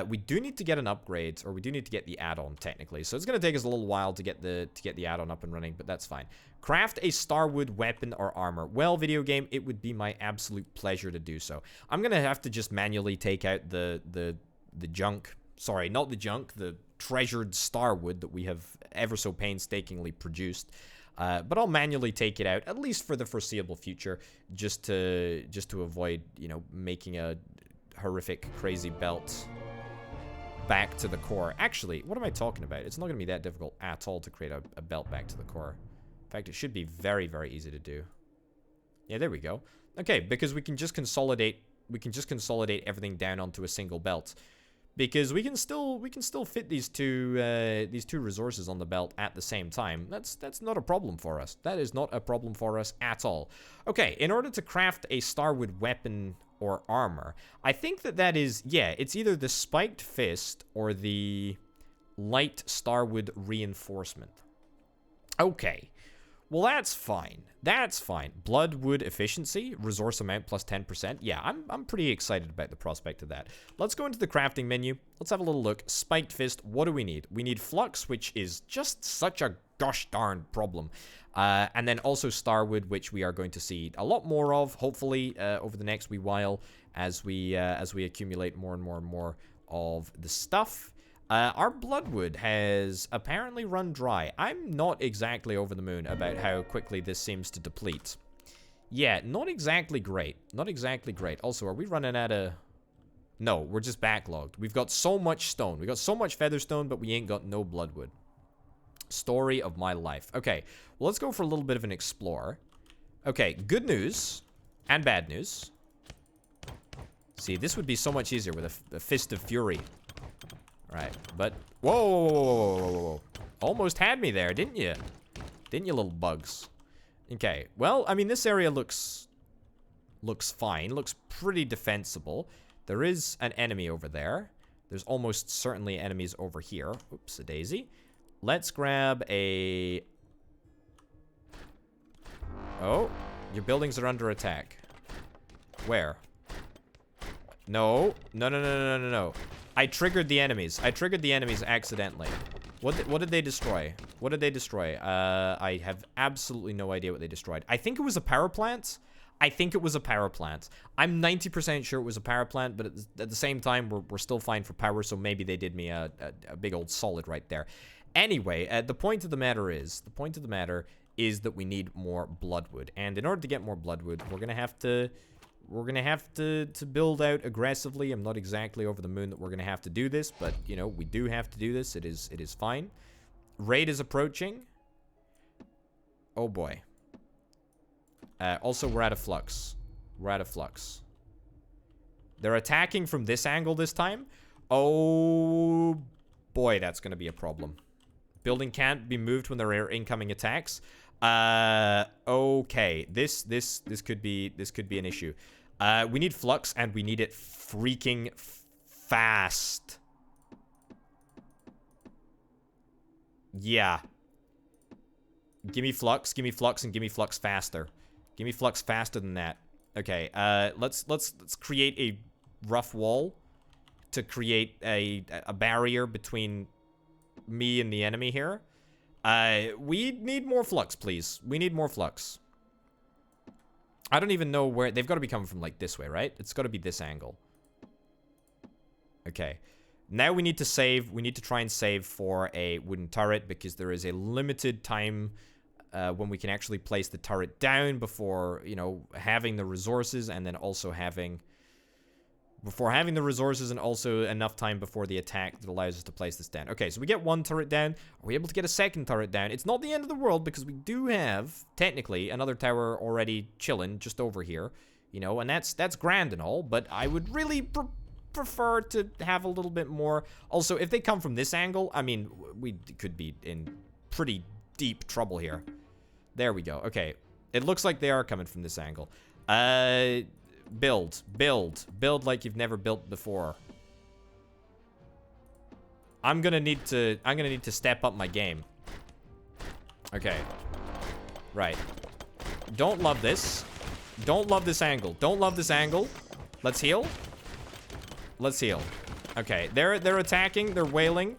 We do need to get an upgrade, or we do need to get the add-on technically. So it's going to take us a little while to get the add-on up and running, but that's fine. Craft a Starwood weapon or armor. Well, video game, it would be my absolute pleasure to do so. I'm going to have to just manually take out the junk. Sorry, not the junk, the treasured Starwood that we have ever so painstakingly produced. But I'll manually take it out, at least for the foreseeable future, just to avoid, you know, making a horrific, crazy belt back to the core. Actually, what am I talking about? It's not going to be that difficult at all to create a belt back to the core. In fact, it should be very, very easy to do. Yeah, there we go. Okay, because we can just consolidate everything down onto a single belt. Because we can still fit these two resources on the belt at the same time. That's not a problem for us. That is not a problem for us at all. Okay, in order to craft a Starwood weapon or armor, I think that is, yeah, it's either the Spiked Fist or the Light Starwood Reinforcement. Okay. Well, that's fine. That's fine. Bloodwood efficiency, resource amount plus 10%. Yeah, I'm pretty excited about the prospect of that. Let's go into the crafting menu. Let's have a little look. Spiked Fist, what do we need? We need flux, which is just such a gosh darn problem. And then also Starwood, which we are going to see a lot more of, hopefully, over the next wee while as we accumulate more and more and more of the stuff. Our Bloodwood has apparently run dry. I'm not exactly over the moon about how quickly this seems to deplete. Yeah, not exactly great. Not exactly great. Also, are we running out of... No, we're just backlogged. We've got so much stone. We got so much featherstone, but we ain't got no Bloodwood. Story of my life. Okay, well, let's go for a little bit of an explore. Okay, good news and bad news. See, this would be so much easier with a fist of fury. Right, but... Whoa, whoa, whoa, whoa, whoa, whoa. Almost had me there, didn't you? Didn't you, little bugs? Okay, well, I mean, this area looks fine. Looks pretty defensible. There is an enemy over there. There's almost certainly enemies over here. Oops, a daisy. Let's grab a... Oh, your buildings are under attack. Where? No. No, no, no, no, no, no. I triggered the enemies. I triggered the enemies accidentally. What did they destroy? What did they destroy? I have absolutely no idea what they destroyed. I think it was a power plant. I think it was a power plant. I'm 90% sure it was a power plant, but at the same time, we're still fine for power, so maybe they did me a big old solid right there. Anyway, the point of the matter is that we need more Bloodwood, and in order to get more Bloodwood, we're gonna have to build out aggressively. I'm not exactly over the moon that we're gonna have to do this, but you know, we do have to do this. It is fine. Raid is approaching. Oh boy. Also, we're out of flux. We're out of flux. They're attacking from this angle this time. Oh boy, that's gonna be a problem. Building can't be moved when there are incoming attacks. Okay. This could be an issue. We need flux, and we need it freaking fast. Yeah. Give me flux, and give me flux faster. Give me flux faster than that. Okay, let's create a rough wall to create a barrier between me and the enemy here. We need more flux, please. We need more flux. I don't even know where... They've got to be coming from, like, this way, right? It's got to be this angle. Okay. Now we need to save. We need to try and save for a wooden turret, because there is a limited time when we can actually place the turret down before, you know, having the resources, and then also having... Before having the resources, and also enough time before the attack that allows us to place this down. Okay, so we get one turret down. Are we able to get a second turret down? It's not the end of the world, because we do have, technically, another tower already chilling just over here. You know, and that's grand and all, but I would really prefer to have a little bit more. Also, if they come from this angle, I mean, we could be in pretty deep trouble here. There we go. Okay, it looks like they are coming from this angle. Build like you've never built before. I'm gonna need to step up my game. Okay. Right. Don't love this. Don't love this angle. Don't love this angle. Let's heal. Let's heal. Okay, they're attacking, they're wailing.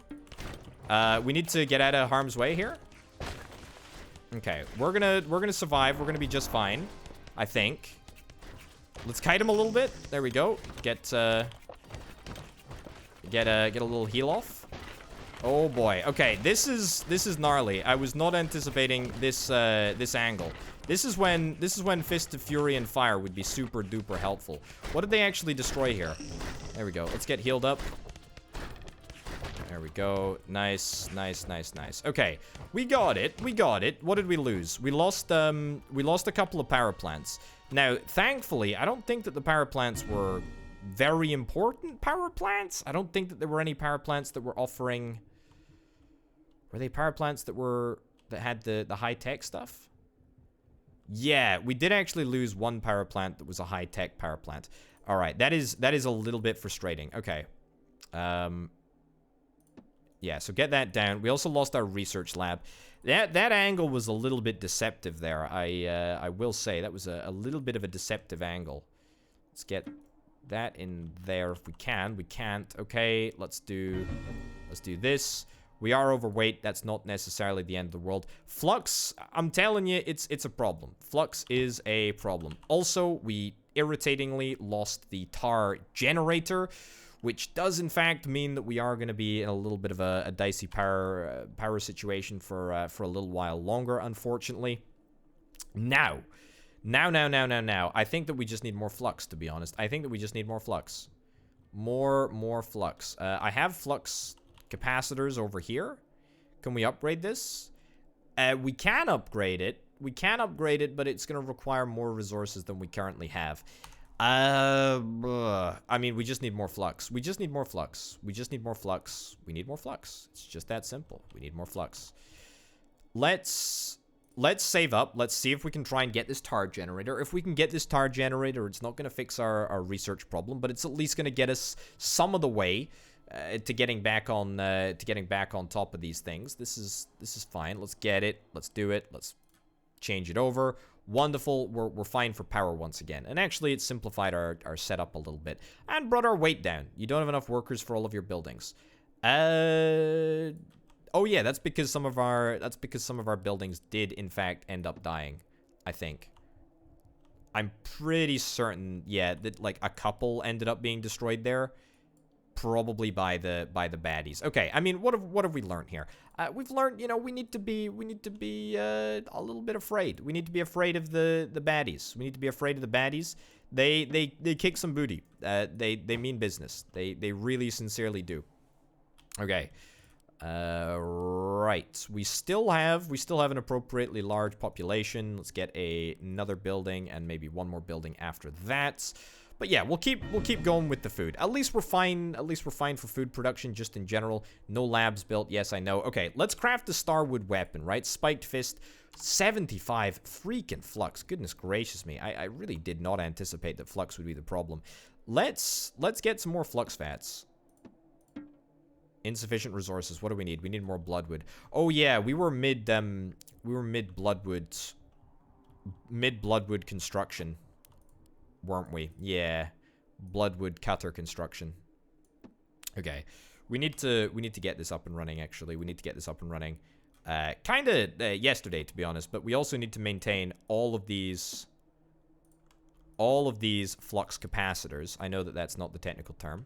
We need to get out of harm's way here. Okay, we're gonna survive. We're gonna be just fine, I think. Let's kite him a little bit. There we go. Get a little heal off. Oh boy. Okay, this is gnarly. I was not anticipating this this angle. This is when Fist of Fury and Fire would be super duper helpful. What did they actually destroy here? There we go. Let's get healed up. There we go. Nice, nice, nice, nice. Okay, we got it. We got it. What did we lose? We lost a couple of power plants. Now, thankfully, I don't think that the power plants were very important power plants. I don't think that there were any power plants that were offering... Were they power plants that had the high-tech stuff? Yeah, we did actually lose one power plant that was a high-tech power plant. All right, that is a little bit frustrating. Okay. Yeah, so get that down. We also lost our research lab. That angle was a little bit deceptive there. I will say that was a little bit of a deceptive angle. Let's get that in there if we can. We can't. Okay, let's do this. We are overweight. That's not necessarily the end of the world. Flux, I'm telling you, it's a problem. Flux is a problem. Also, we irritatingly lost the tar generator, which does in fact mean that we are going to be in a little bit of a dicey power situation for a little while longer, unfortunately. Now, I think that we just need more flux, to be honest. I think that we just need more flux. More flux. I have flux capacitors over here. Can we upgrade this? We can upgrade it. We can upgrade it, but it's going to require more resources than we currently have. I mean, we just need more flux. We just need more flux. We just need more flux. We need more flux. It's just that simple. We need more flux. Let's save up. Let's see if we can try and get this tar generator. If we can get this tar generator, it's not going to fix our research problem, but it's at least going to get us some of the way to getting back on top of these things. This is fine. Let's get it. Let's do it. Let's change it over. Wonderful. We're fine for power once again. And actually, it simplified our setup a little bit and brought our weight down. You don't have enough workers for all of your buildings. Oh yeah, that's because some of our buildings did in fact end up dying, I think. I'm pretty certain, yeah, that like a couple ended up being destroyed there, probably by the baddies. Okay, I mean, what have we learned here? We've learned, you know, we need to be a little bit afraid. We need to be afraid of the baddies. We need to be afraid of the baddies. They kick some booty. They mean business. They really sincerely do. Okay. Right. We still have an appropriately large population. Let's get another building and maybe one more building after that. But yeah, we'll keep going with the food. At least we're fine. At least we're fine for food production just in general. No labs built. Yes, I know. Okay, let's craft the Starwood weapon, right? Spiked fist, 75 freaking flux. Goodness gracious me. I really did not anticipate that flux would be the problem. Let's get some more flux fats. Insufficient resources. What do we need? We need more bloodwood. Oh yeah, we were mid bloodwood construction, weren't we? Yeah, bloodwood cutter construction. Okay, we need to get this up and running. Actually, we need to get this up and running. Kind of yesterday, to be honest. But we also need to maintain all of these flux capacitors. I know that that's not the technical term.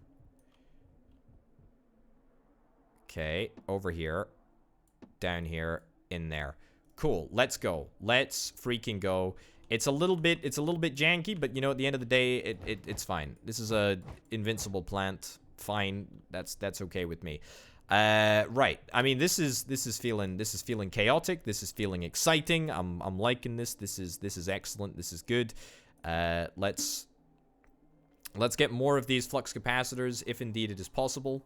Okay, over here, down here, in there. Cool, let's go. Let's freaking go. It's a little bit janky, but you know, at the end of the day, it's fine. This is a invincible plant. Fine, that's okay with me. Right. I mean, this is feeling chaotic. This is feeling exciting. I'm liking this. This is excellent. This is good. Let's get more of these flux capacitors, if indeed it is possible.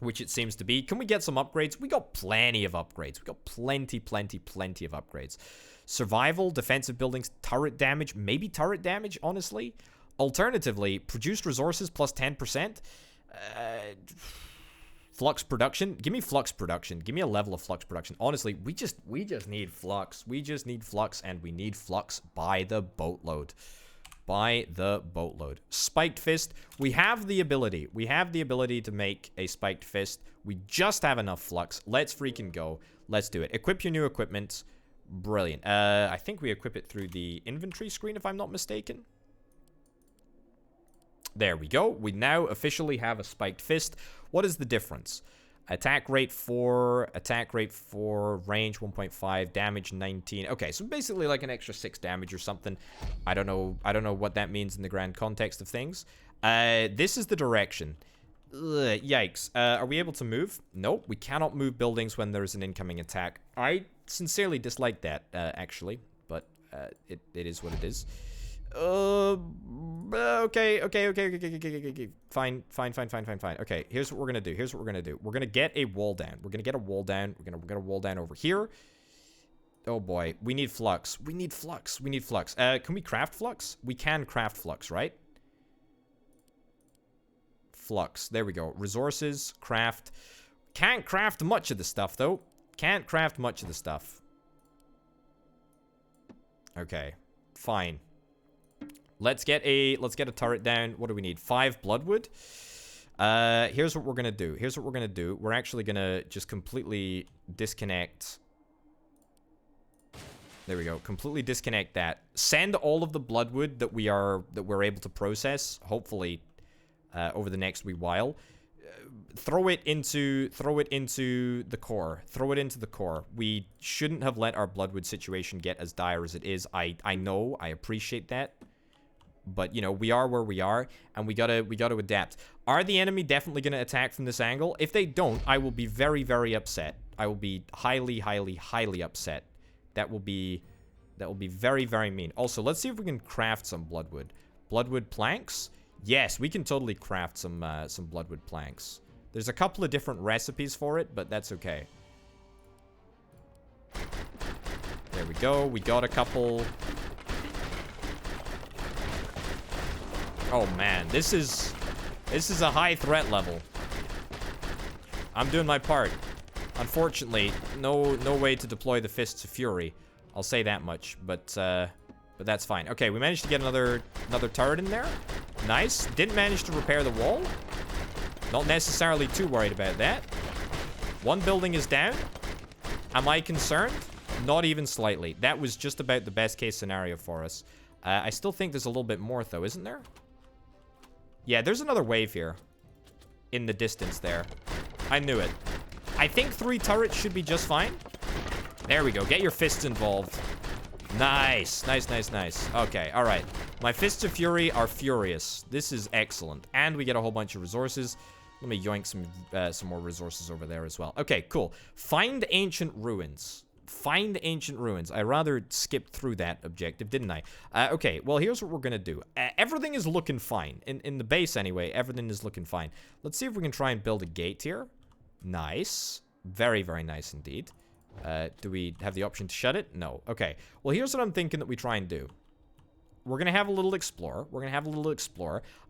Which it seems to be. Can we get some upgrades? We got plenty of upgrades. We got plenty of upgrades. Survival, defensive buildings, turret damage. Maybe turret damage, honestly. Alternatively, produced resources plus 10%. Flux production. Give me flux production. Give me a level of flux production. Honestly, we just need flux. We just need flux, and we need flux by the boatload. By the boatload. Spiked fist. We have the ability. We have the ability to make a spiked fist. We just have enough flux. Let's freaking go. Let's do it. Equip your new equipment. Brilliant. I think we equip it through the inventory screen, if I'm not mistaken. There we go. We now officially have a spiked fist. What is the difference? Attack rate 4, range 1.5, damage 19. Okay, so basically like an extra 6 damage or something. I don't know what that means in the grand context of things. This is the direction. Ugh, yikes. Are we able to move? Nope, we cannot move buildings when there's an incoming attack. I sincerely dislike that, actually, but it is what it is. Okay. Fine. Okay, here's what we're gonna do. We're gonna get a wall down. We're gonna get a wall down over here. Oh boy, we need flux. Can we craft flux? We can craft flux, right? Flux. There we go. Resources, craft. Can't craft much of the stuff, though. Okay, fine. Let's get a turret down. What do we need? 5 bloodwood. Here's what we're gonna do. Here's what we're gonna do. We're actually gonna just completely disconnect. There we go. Completely disconnect that. Send all of the bloodwood that we're able to process, hopefully, over the next wee while. Throw it into the core. Throw it into the core. We shouldn't have let our bloodwood situation get as dire as it is. I know. I appreciate that. But, you know, we are where we are, and we gotta adapt. Are the enemy definitely gonna attack from this angle? If they don't, I will be very, very upset. I will be highly, highly, highly upset. That will be very, very mean. Also, let's see if we can craft some bloodwood. Bloodwood planks? Yes, we can totally craft some bloodwood planks. There's a couple of different recipes for it, but that's okay. There we go. We got a couple. Oh man, this is a high threat level. I'm doing my part. Unfortunately, no way to deploy the Fists of Fury. I'll say that much, but that's fine. Okay, we managed to get another turret in there. Nice. Didn't manage to repair the wall. Not necessarily too worried about that. One building is down. Am I concerned? Not even slightly. That was just about the best case scenario for us. I still think there's a little bit more though, isn't there? Yeah, there's another wave here. In the distance there. I knew it. I think 3 turrets should be just fine. There we go. Get your fists involved. Nice. Nice, nice, nice. Okay, alright. My Fists of Fury are furious. This is excellent. And we get a whole bunch of resources. Let me yoink some more resources over there as well. Okay, cool. Find ancient ruins. Find ancient ruins. I rather skipped through that objective, didn't I? Okay, well, here's what we're gonna do. Everything is looking fine. In the base, anyway, everything is looking fine. Let's see if we can try and build a gate here. Nice. Very, very nice indeed. Do we have the option to shut it? No. Okay. Well, here's what I'm thinking that we try and do. We're gonna have a little explore.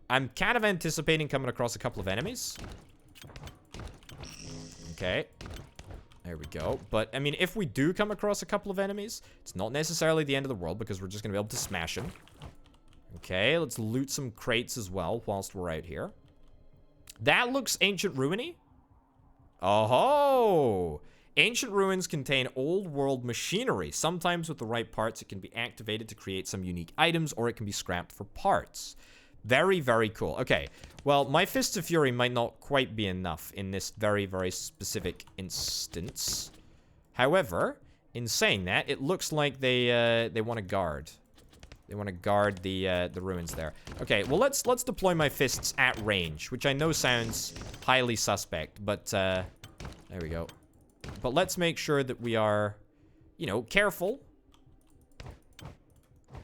I'm kind of anticipating coming across a couple of enemies. Okay. There we go. But, I mean, if we do come across a couple of enemies, it's not necessarily the end of the world because we're just going to be able to smash them. Okay, let's loot some crates as well whilst we're out here. That looks ancient ruiny. Oh-ho! Ancient ruins contain old world machinery. Sometimes with the right parts, it can be activated to create some unique items, or it can be scrapped for parts. Very, very cool. Okay, well, my Fists of Fury might not quite be enough in this very, very specific instance. However, in saying that, it looks like they want to guard. They want to guard the ruins there. Okay, well, let's deploy my fists at range, which I know sounds highly suspect, but there we go. But let's make sure that we are, you know, careful.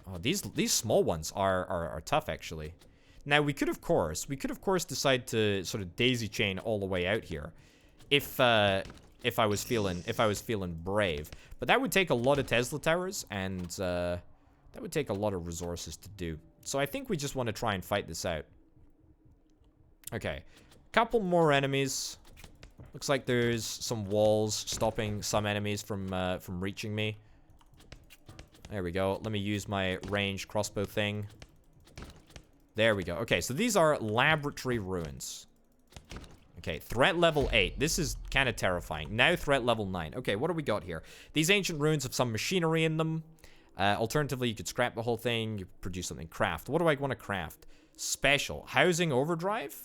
Oh, these small ones are tough, actually. Now, we could, of course, decide to sort of daisy chain all the way out here, if I was feeling brave. But that would take a lot of Tesla towers, and that would take a lot of resources to do. So I think we just want to try and fight this out. Okay, couple more enemies. Looks like there's some walls stopping some enemies from reaching me. There we go. Let me use my ranged crossbow thing. There we go. Okay, so these are laboratory ruins. Okay, threat level 8. This is kind of terrifying. Now threat level 9. Okay, what do we got here? These ancient ruins have some machinery in them. Alternatively, you could scrap the whole thing. You produce something. Craft. What do I want to craft? Special. Housing overdrive?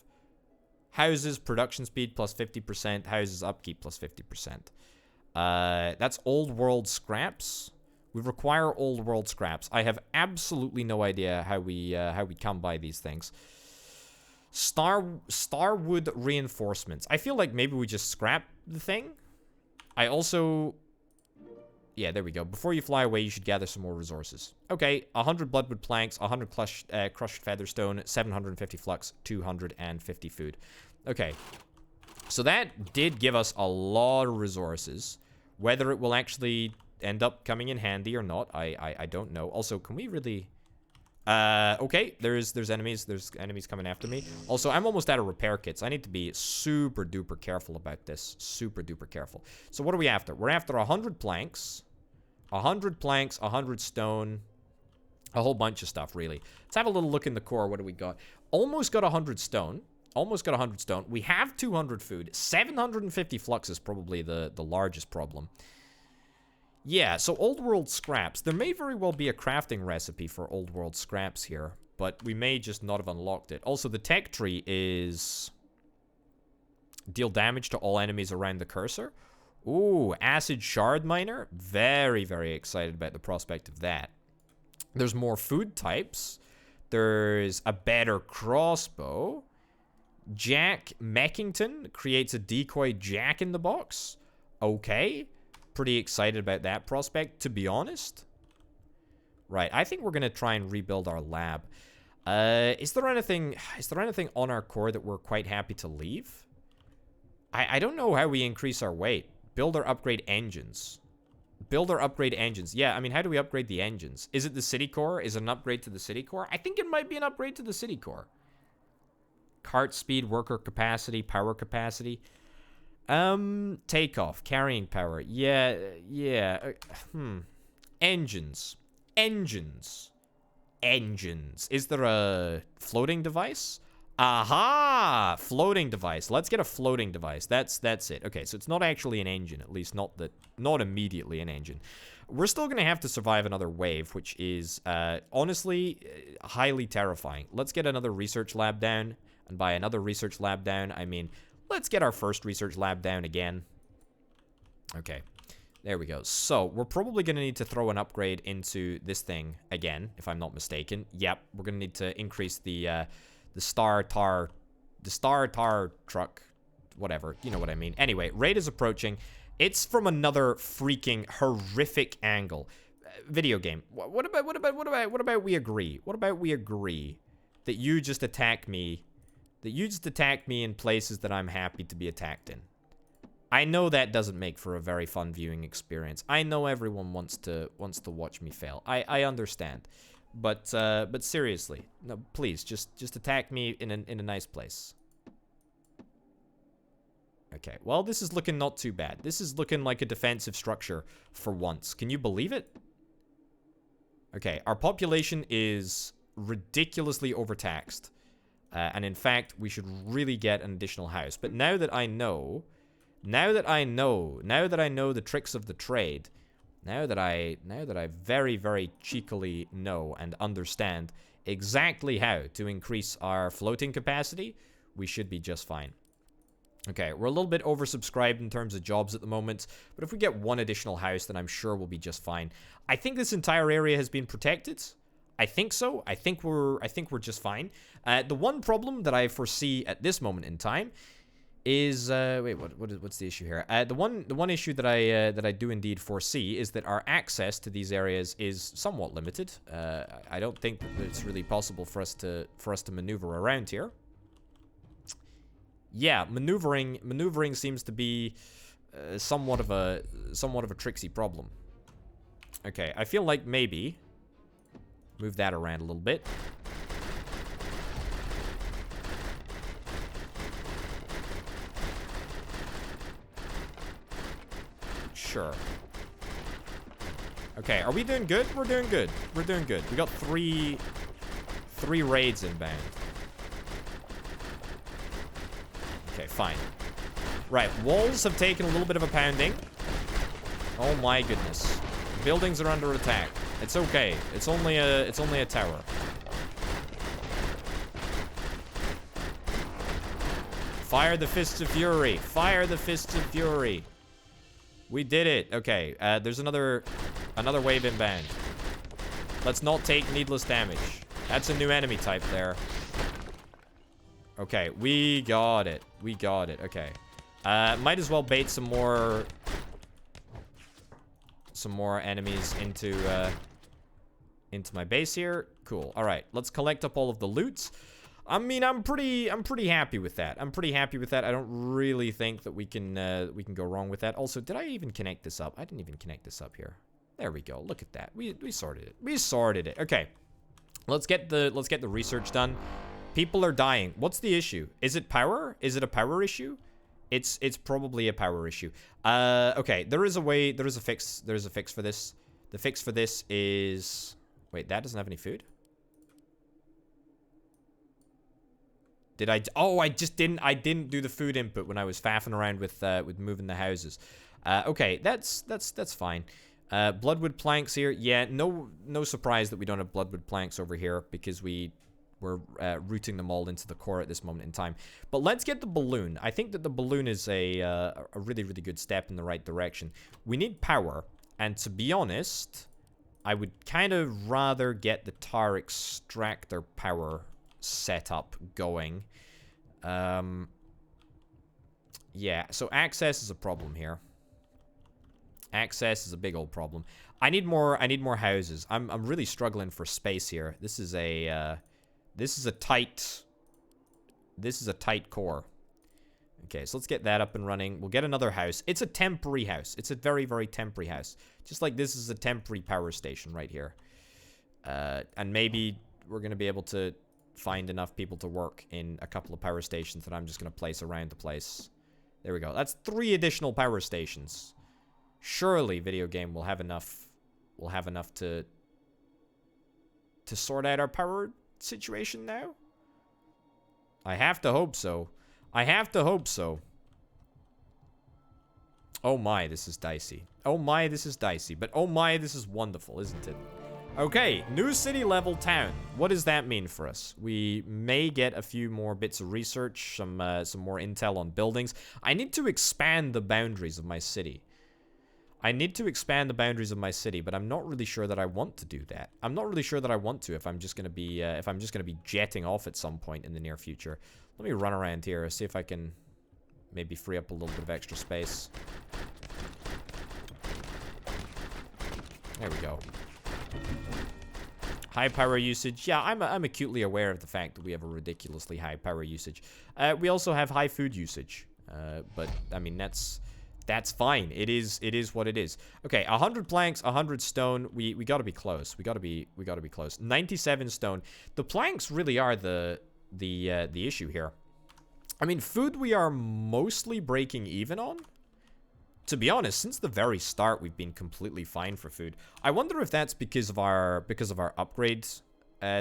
Houses production speed plus 50%. Houses upkeep plus 50%. That's old world scraps. We require old world scraps. I have absolutely no idea how we come by these things. Starwood reinforcements. I feel like maybe we just scrap the thing. I also... Yeah, there we go. Before you fly away, you should gather some more resources. Okay, 100 bloodwood planks, 100 crushed featherstone, 750 flux, 250 food. Okay, so that did give us a lot of resources. Whether it will actually end up coming in handy or not, I don't know. Also, can we really... okay, there's enemies. There's enemies coming after me. Also, I'm almost out of repair kits. I need to be super duper careful about this. Super duper careful. So what are we after? We're after 100 planks. 100 planks, 100 stone. A whole bunch of stuff, really. Let's have a little look in the core. What do we got? Almost got 100 stone. Almost got 100 stone. We have 200 food. 750 flux is probably the largest problem. Yeah, so old world scraps. There may very well be a crafting recipe for old world scraps here, but we may just not have unlocked it. Also, the tech tree is deal damage to all enemies around the cursor. Ooh, acid shard miner. Very, very excited about the prospect of that. There's more food types. There's a better crossbow. Jack Meckington creates a decoy jack in the box. Okay. Pretty excited about that prospect, to be honest. Right, I think we're gonna try and rebuild our lab. Is there anything on our core that we're quite happy to leave? I don't know how we increase our weight. Build or upgrade engines. Build or upgrade engines. Yeah, I mean, how do we upgrade the engines? Is it the city core? Is it an upgrade to the city core? I think it might be an upgrade to the city core. Cart speed, worker capacity, power capacity. Takeoff, carrying power. Yeah. Engines. Is there a floating device? Aha! Floating device. Let's get a floating device. That's it. Okay, so it's not actually an engine, at least not immediately an engine. We're still gonna have to survive another wave, which is honestly highly terrifying. Let's get another research lab down, and by another research lab down, I mean let's get our first research lab down again. Okay, there we go. So we're probably gonna need to throw an upgrade into this thing again, if I'm not mistaken. Yep, we're gonna need to increase the star tar truck, whatever, you know what I mean. Anyway, raid is approaching. It's from another freaking horrific angle. Video game. What about we agree? What about we agree that you just attack me? That you just attack me in places that I'm happy to be attacked in. I know that doesn't make for a very fun viewing experience. I know everyone wants to watch me fail. I understand. But seriously, no, please just attack me in a nice place. Okay, well, this is looking not too bad. This is looking like a defensive structure for once. Can you believe it? Okay, our population is ridiculously overtaxed. And in fact, we should really get an additional house. But now that I know the tricks of the trade, now that I very, very cheekily know and understand exactly how to increase our floating capacity, we should be just fine. Okay, we're a little bit oversubscribed in terms of jobs at the moment, but if we get one additional house, then I'm sure we'll be just fine. I think this entire area has been protected. I think so. I think we're just fine. The one problem that I foresee at this moment in time is wait, what's the issue here? The one issue that I do indeed foresee is that our access to these areas is somewhat limited. I don't think that it's really possible for us to maneuver around here. Yeah, maneuvering seems to be somewhat of a tricksy problem. Okay, I feel like maybe move that around a little bit. Sure. Okay, are we doing good? We're doing good. We're doing good. We got three raids inbound. Okay, fine. Right, walls have taken a little bit of a pounding. Oh my goodness. Buildings are under attack. It's okay. It's only a tower. Fire the fists of fury. Fire the fists of fury. We did it. Okay, there's another wave inbound. Let's not take needless damage. That's a new enemy type there. Okay, we got it. We got it. Okay. Might as well bait some more enemies into my base here. Cool. All right, let's collect up all of the loot. I mean, I'm pretty happy with that. I'm pretty happy with that. I don't really think that we can go wrong with that. Also, did I even connect this up? I didn't even connect this up here. There we go. Look at that. We sorted it. We sorted it. Okay. Let's get the research done. People are dying. What's the issue? Is it power? Is it a power issue? It's probably a power issue. Okay, there is a fix for this. The fix for this is... Wait, that doesn't have any food? Did I? Oh, I just didn't. I didn't do the food input when I was faffing around with moving the houses. Okay, that's fine. Bloodwood planks here. Yeah, no surprise that we don't have bloodwood planks over here because we're routing them all into the core at this moment in time. But let's get the balloon. I think that the balloon is a really, really good step in the right direction. We need power, and to be honest, I would kind of rather get the tar extractor power setup going. Yeah, so access is a problem here. Access is a big old problem. I need more houses. I'm really struggling for space here. This is a tight core. Okay, so let's get that up and running. We'll get another house. It's a temporary house. It's a very, very temporary house. Just like this is a temporary power station right here. And maybe we're going to be able to find enough people to work in a couple of power stations that I'm just going to place around the place. There we go. That's 3 additional power stations. Surely video game will have enough to sort out our power situation now. I have to hope so. I have to hope so. Oh my, this is dicey. Oh my, this is dicey. But oh my, this is wonderful, isn't it? Okay, new city level town. What does that mean for us? We may get a few more bits of research, some more intel on buildings. I need to expand the boundaries of my city. I need to expand the boundaries of my city, but I'm not really sure that I want to do that. I'm not really sure that I want to if I'm just gonna be jetting off at some point in the near future. Let me run around here, see if I can maybe free up a little bit of extra space. There we go. High power usage. Yeah, I'm acutely aware of the fact that we have a ridiculously high power usage. We also have high food usage. But I mean that's fine. It is what it is. Okay, 100 planks, 100 stone. We got to be close. We got to be close. 97 stone. The planks really are the issue here. I mean, food we are mostly breaking even on. To be honest, since the very start, we've been completely fine for food. I wonder if that's because of our upgrade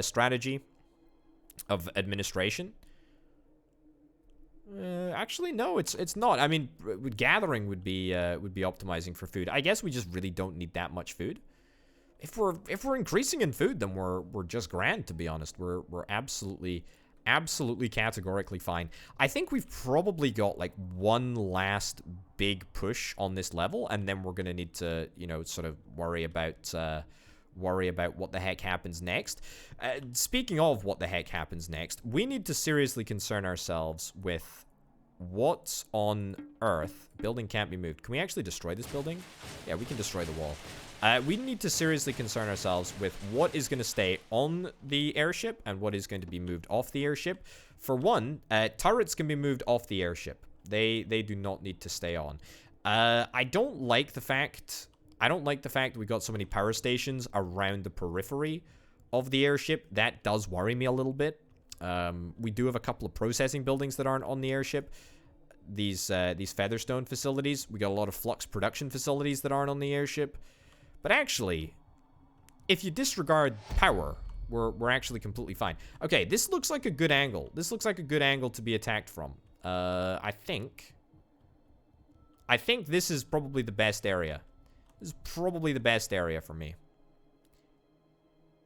strategy of administration. Actually, no, it's not. I mean, gathering would be optimizing for food. I guess we just really don't need that much food. If we're increasing in food, then we're just grand. To be honest, we're absolutely categorically fine. I think we've probably got like one last big push on this level, and then we're gonna need to, you know, sort of worry about what the heck happens next. Speaking of what the heck happens next, we need to seriously concern ourselves with what's on Earth. Building can't be moved. Can we actually destroy this building? Yeah, we can destroy the wall. We need to seriously concern ourselves with what is going to stay on the airship and what is going to be moved off the airship. For one, turrets can be moved off the airship. They do not need to stay on. I don't like the fact that we got so many power stations around the periphery of the airship. That does worry me a little bit. We do have a couple of processing buildings that aren't on the airship. These Featherstone facilities. We got a lot of flux production facilities that aren't on the airship. But actually, if you disregard power, we're actually completely fine. Okay, this looks like a good angle. This looks like a good angle to be attacked from. I think this is probably the best area. This is probably the best area for me.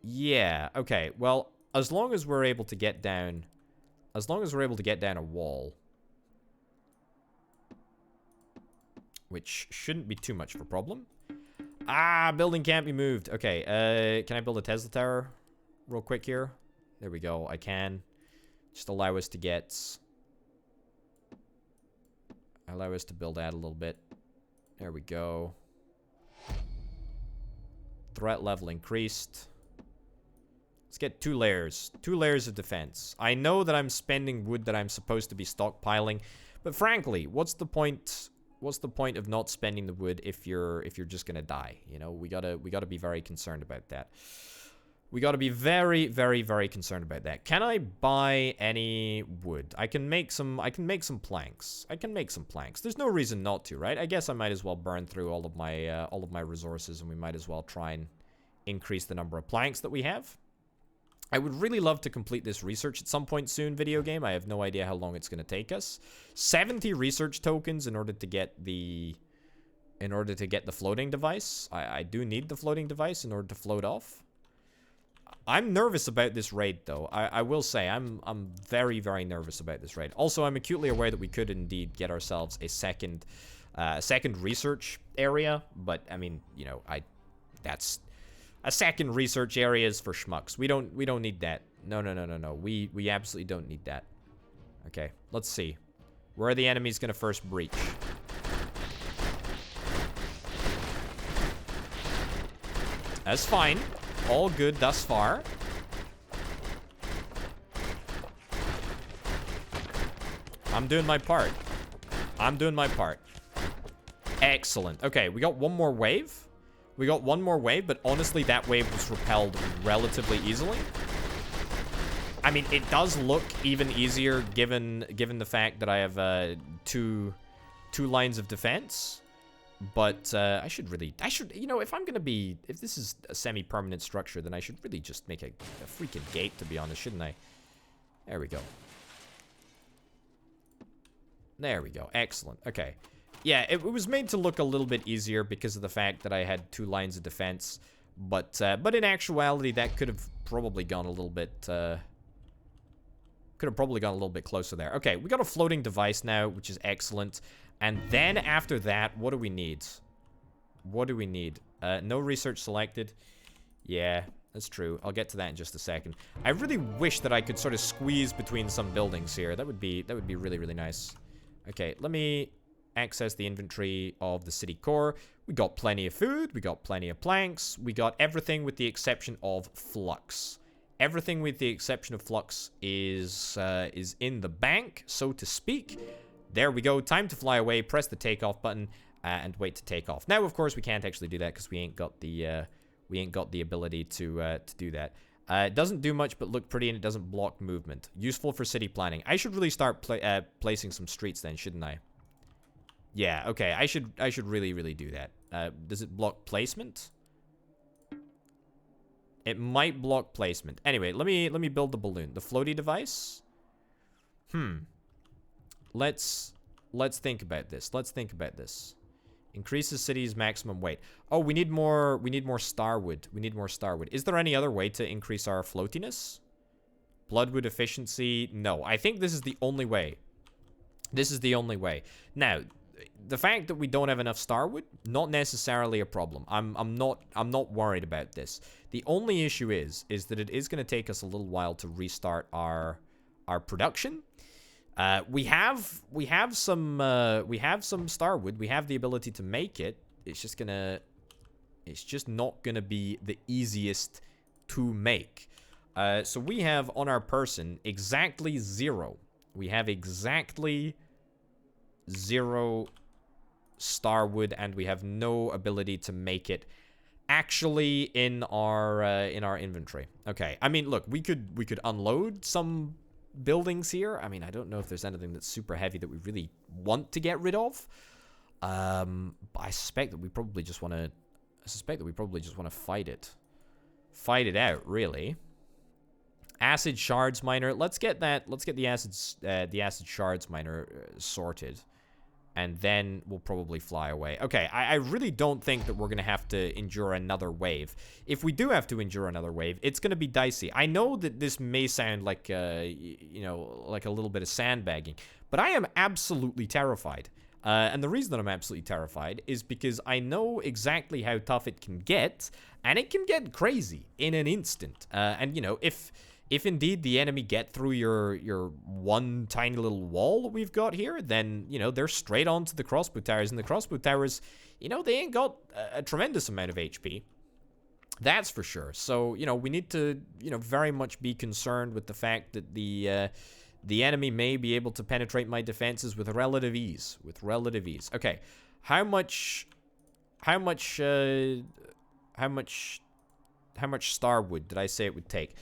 Yeah, okay. Well, as long as we're able to get down a wall, which shouldn't be too much of a problem. Ah, building can't be moved. Okay, can I build a Tesla tower real quick here? There we go, I can. Just allow us to build out a little bit. There we go. Threat level increased. Let's get 2 layers. 2 layers of defense. I know that I'm spending wood that I'm supposed to be stockpiling, but frankly, what's the point? What's the point of not spending the wood if you're just gonna die? You know, we gotta be very concerned about that. We gotta be very, very, very concerned about that. Can I buy any wood? I can make some planks. There's no reason not to, right? I guess I might as well burn through all of my resources, and we might as well try and increase the number of planks that we have. I would really love to complete this research at some point soon, video game. I have no idea how long it's going to take us. 70 research tokens in order to get the floating device. I do need the floating device in order to float off. I'm nervous about this raid, though. I will say I'm very, very nervous about this raid. Also, I'm acutely aware that we could indeed get ourselves a second research area, but I mean, you know, that's a second research area is for schmucks. We don't need that. No. We absolutely don't need that. Okay, let's see. Where are the enemies gonna first breach? That's fine. All good thus far. I'm doing my part. I'm doing my part. Excellent. Okay, we got one more wave. We got one more wave, but honestly, that wave was repelled relatively easily. I mean, it does look even easier given the fact that I have two lines of defense. But I should, you know, if this is a semi-permanent structure, then I should really just make a freaking gate, to be honest, shouldn't I? There we go. There we go. Excellent. Okay. Yeah, it was made to look a little bit easier because of the fact that I had two lines of defense. But in actuality, that could have probably gone a little bit, closer there. Okay, we got a floating device now, which is excellent. And then after that, what do we need? What do we need? No research selected. Yeah, that's true. I'll get to that in just a second. I really wish that I could sort of squeeze between some buildings here. That would be really, really nice. Okay, let me access the inventory of the city core. We got plenty of food. We got plenty of planks. We got everything with the exception of flux. Everything with the exception of flux is in the bank, so to speak. There we go. Time to fly away. Press the takeoff button and wait to take off. Now, of course, we can't actually do that because we ain't got the ability to do that. It doesn't do much but look pretty, and it doesn't block movement. Useful for city planning. I should really start placing some streets then, shouldn't I? Yeah. Okay. I should really do that. Does it block placement? It might block placement. Anyway, let me build the balloon. The floaty device. Let's think about this. Let's think about this. Increases city's maximum weight. Oh, we need more starwood. We need more starwood. Is there any other way to increase our floatiness? Bloodwood efficiency? No. I think this is the only way. This is the only way. Now, the fact that we don't have enough starwood, not necessarily a problem. I'm not worried about this. The only issue is that it is going to take us a little while to restart our production. We have some starwood. We have the ability to make it. It's just not gonna be the easiest to make. So we have on our person exactly 0. We have exactly 0 starwood, and we have no ability to make it actually in our inventory. Okay. I mean, look, we could unload some buildings here. I mean, I don't know if there's anything that's super heavy that we really want to get rid of. But I suspect that we probably just want to fight it out, really. Acid shards miner. Let's get the acid shards miner sorted, and then we'll probably fly away. Okay, I really don't think that we're gonna have to endure another wave. If we do have to endure another wave, it's gonna be dicey. I know that this may sound like you know, like a little bit of sandbagging, but I am absolutely terrified. And the reason that I'm absolutely terrified is because I know exactly how tough it can get, and it can get crazy in an instant. And you know, if indeed the enemy get through your one tiny little wall that we've got here, then, you know, they're straight onto the crossbow towers. And the crossbow towers, you know, they ain't got a tremendous amount of HP. That's for sure. So, you know, we need to, you know, very much be concerned with the fact that the enemy may be able to penetrate my defenses with relative ease. Okay. How much starwood did I say it would take?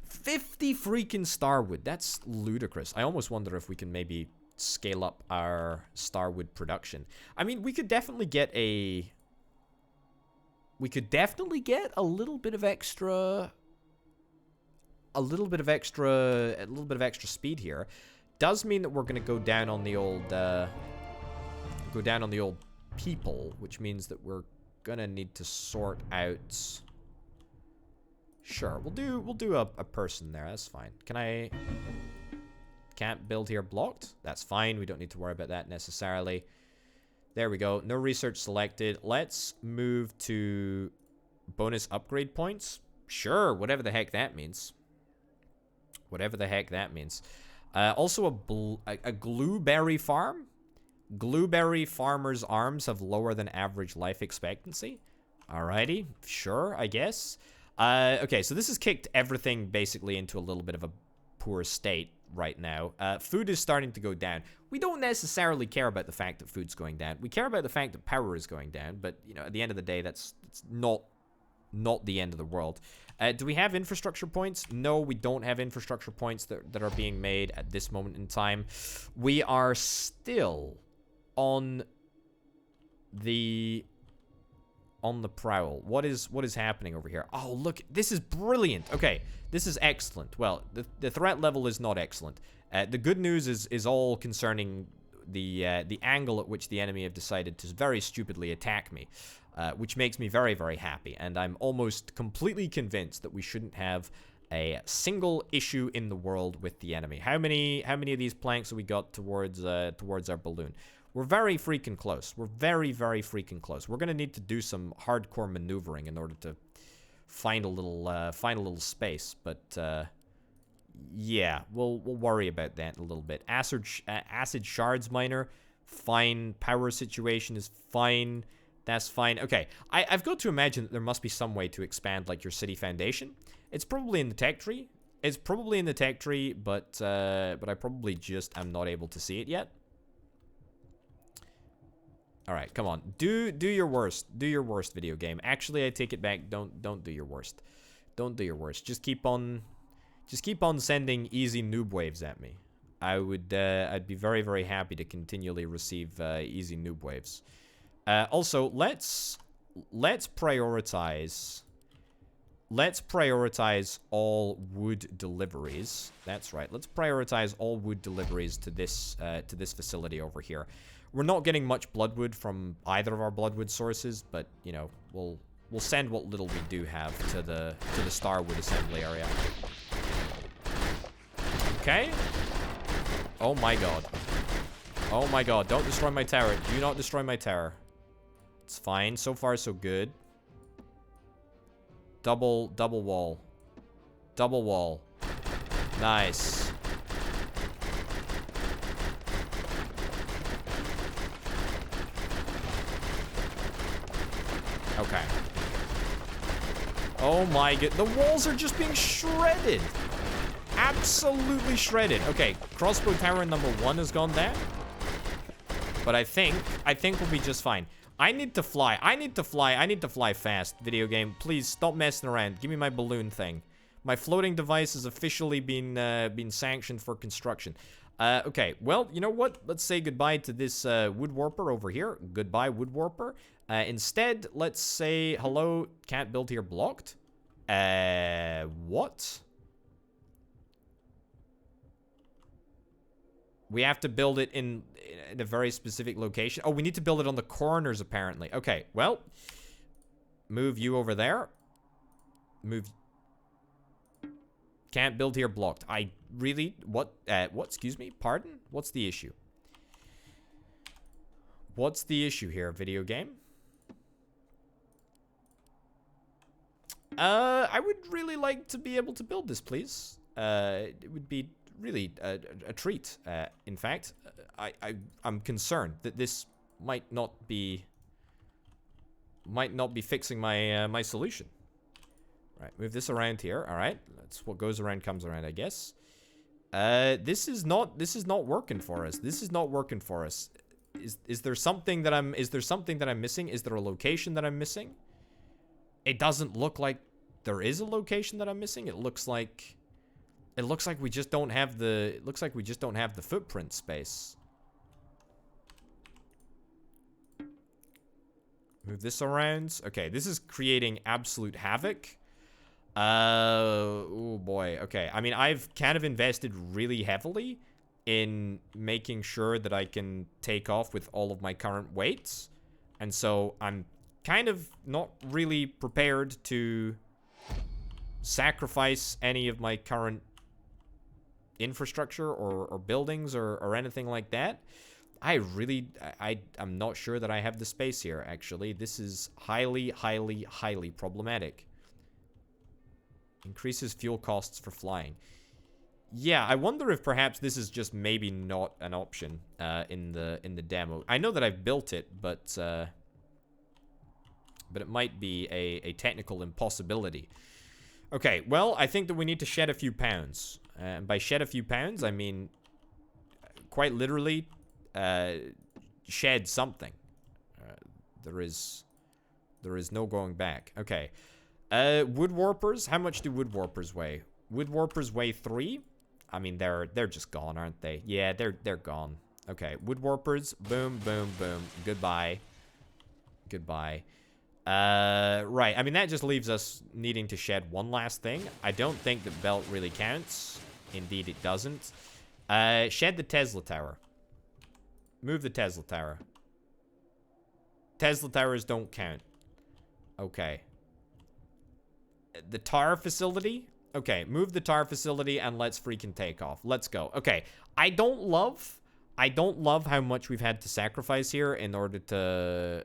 50 freaking starwood. That's ludicrous. I almost wonder if we can maybe scale up our starwood production. I mean, we could definitely get a little bit of extra a little bit of extra speed here. Does mean that we're gonna go down on the old people, which means that we're gonna need to sort out. Sure, we'll do a person there. That's fine. Can't build here, blocked. That's fine. We don't need to worry about that necessarily. There we go. No research selected. Let's move to bonus upgrade points. Sure, whatever the heck that means. Whatever the heck that means. Also a glueberry farm. Glueberry farmers' arms have lower than average life expectancy. Alrighty, sure, I guess. Okay, so this has kicked everything basically into a little bit of a poor state right now. Food is starting to go down. We don't necessarily care about the fact that food's going down. We care about the fact that power is going down, but, you know, at the end of the day, it's not the end of the world. Do we have infrastructure points? No, we don't have infrastructure points that are being made at this moment in time. We are still on the prowl. What is happening over here? Oh, look, this is brilliant. Okay, this is excellent. Well, the threat level is not excellent. The good news is all concerning the angle at which the enemy have decided to very stupidly attack me, which makes me very, very happy. And I'm almost completely convinced that we shouldn't have a single issue in the world with the enemy. How many of these planks have we got towards our balloon? We're very freaking close. We're very, very freaking close. We're gonna need to do some hardcore maneuvering in order to find a little space. But yeah, we'll worry about that in a little bit. Acid shards miner, fine. Power situation is fine. That's fine. Okay, I've got to imagine that there must be some way to expand like your city foundation. It's probably in the tech tree. But I probably just am not able to see it yet. All right, come on. Do your worst. Do your worst, video game. Actually, I take it back. Don't do your worst. Don't do your worst. Just keep on sending easy noob waves at me. I'd be very, very happy to continually receive easy noob waves. Also, let's prioritize all wood deliveries. That's right. Let's prioritize all wood deliveries to this facility over here. We're not getting much bloodwood from either of our bloodwood sources, but you know, we'll send what little we do have to the Starwood assembly area. Okay. Oh my god. Oh my god, don't destroy my tower. Do not destroy my tower. It's fine. So far, so good. Double wall. Double wall. Nice. Okay. Oh my god. The walls are just being shredded. Absolutely shredded. Okay, crossbow tower number 1 has gone down. But I think we'll be just fine. I need to fly. I need to fly fast, video game. Please stop messing around. Give me my balloon thing. My floating device has officially been sanctioned for construction. Okay, well, you know what? Let's say goodbye to this wood warper over here. Goodbye, wood warper. Instead, let's say hello. Can't build here, blocked. What? We have to build it in a very specific location. Oh, we need to build it on the corners, apparently. Okay, well, move you over there. Move. Can't build here, blocked. I really, what, excuse me, pardon? What's the issue? What's the issue here, video game? I would really like to be able to build this, please. It would be really a treat. In fact, I'm concerned that this might not be fixing my my solution. Right, move this around here. All right, that's what goes around comes around, I guess. This is not working for us. This is not working for us. Is there something that I'm missing? Is there a location that I'm missing? It doesn't look like there is a location that I'm missing. It looks like we just don't have the footprint space. Move this around. Okay, this is creating absolute havoc. Oh boy. Okay. I mean, I've kind of invested really heavily in making sure that I can take off with all of my current weights. And so I'm kind of not really prepared to sacrifice any of my current infrastructure or buildings or anything like that. I'm not sure that I have the space here, actually. This is highly, highly, highly problematic. Increases fuel costs for flying. Yeah, I wonder if perhaps this is just maybe not an option in the demo. I know that I've built it, but it might be a technical impossibility. Okay, well, I think that we need to shed a few pounds. And by shed a few pounds, I mean quite literally shed something. There is no going back. Okay. Wood warpers. How much do wood warpers weigh? Wood warpers weigh 3. I mean, they're just gone, aren't they? Yeah, they're gone. Okay, wood warpers. Boom, boom, boom. Goodbye. Goodbye. Right. I mean, that just leaves us needing to shed one last thing. I don't think that belt really counts. Indeed, it doesn't. Shed the Tesla tower. Move the Tesla tower. Tesla towers don't count. Okay. The tar facility? Okay, move the tar facility and let's freaking take off. Let's go. Okay, I don't love how much we've had to sacrifice here in order to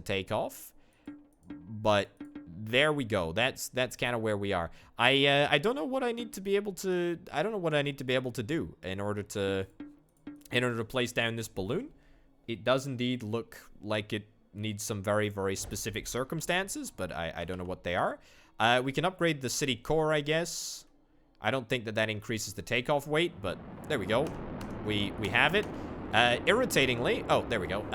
take off. But there we go. That's kind of where we are. I don't know what I need to be able to do in order to place down this balloon. It does indeed look like it needs some very, very specific circumstances, but I don't know what they are. We can upgrade the city core, I guess. I don't think that increases the takeoff weight, but there we go. We have it. Irritatingly, oh, there we go.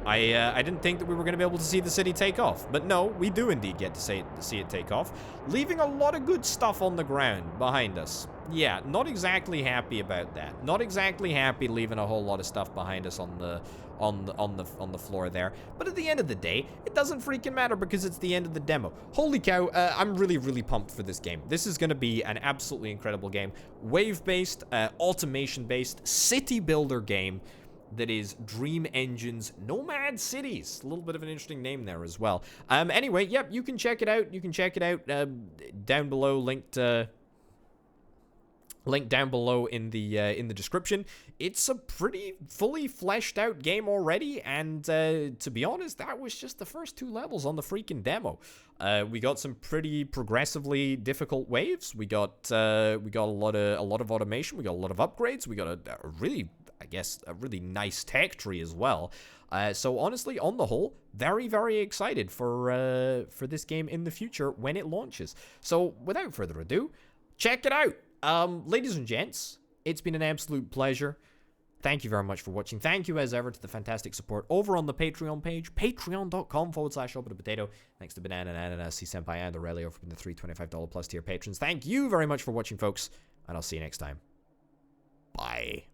I didn't think that we were going to be able to see the city take off, but no, we do indeed get to see it take off, leaving a lot of good stuff on the ground behind us. Yeah, not exactly happy about that. Not exactly happy leaving a whole lot of stuff behind us on the floor there. But at the end of the day, it doesn't freaking matter because it's the end of the demo. Holy cow, I'm really, really pumped for this game. This is going to be an absolutely incredible game. Wave-based, automation-based, city builder game that is Dream Engine's Nomad Cities. A little bit of an interesting name there as well. Anyway, yep, you can check it out. You can check it out down below, linked down below in the description. It's a pretty fully fleshed out game already, and to be honest, that was just the first 2 levels on the freaking demo. We got some pretty progressively difficult waves. We got a lot of automation. We got a lot of upgrades. We got a really, I guess, a really nice tech tree as well. So honestly, on the whole, very, very excited for this game in the future when it launches. So without further ado, check it out. Ladies and gents, it's been an absolute pleasure. Thank you very much for watching. Thank you as ever to the fantastic support over on the Patreon page, patreon.com/potato. Thanks to Banana, Ananas, C-Senpai, and Aurelio for being the $325 plus tier patrons. Thank you very much for watching, folks, and I'll see you next time. Bye.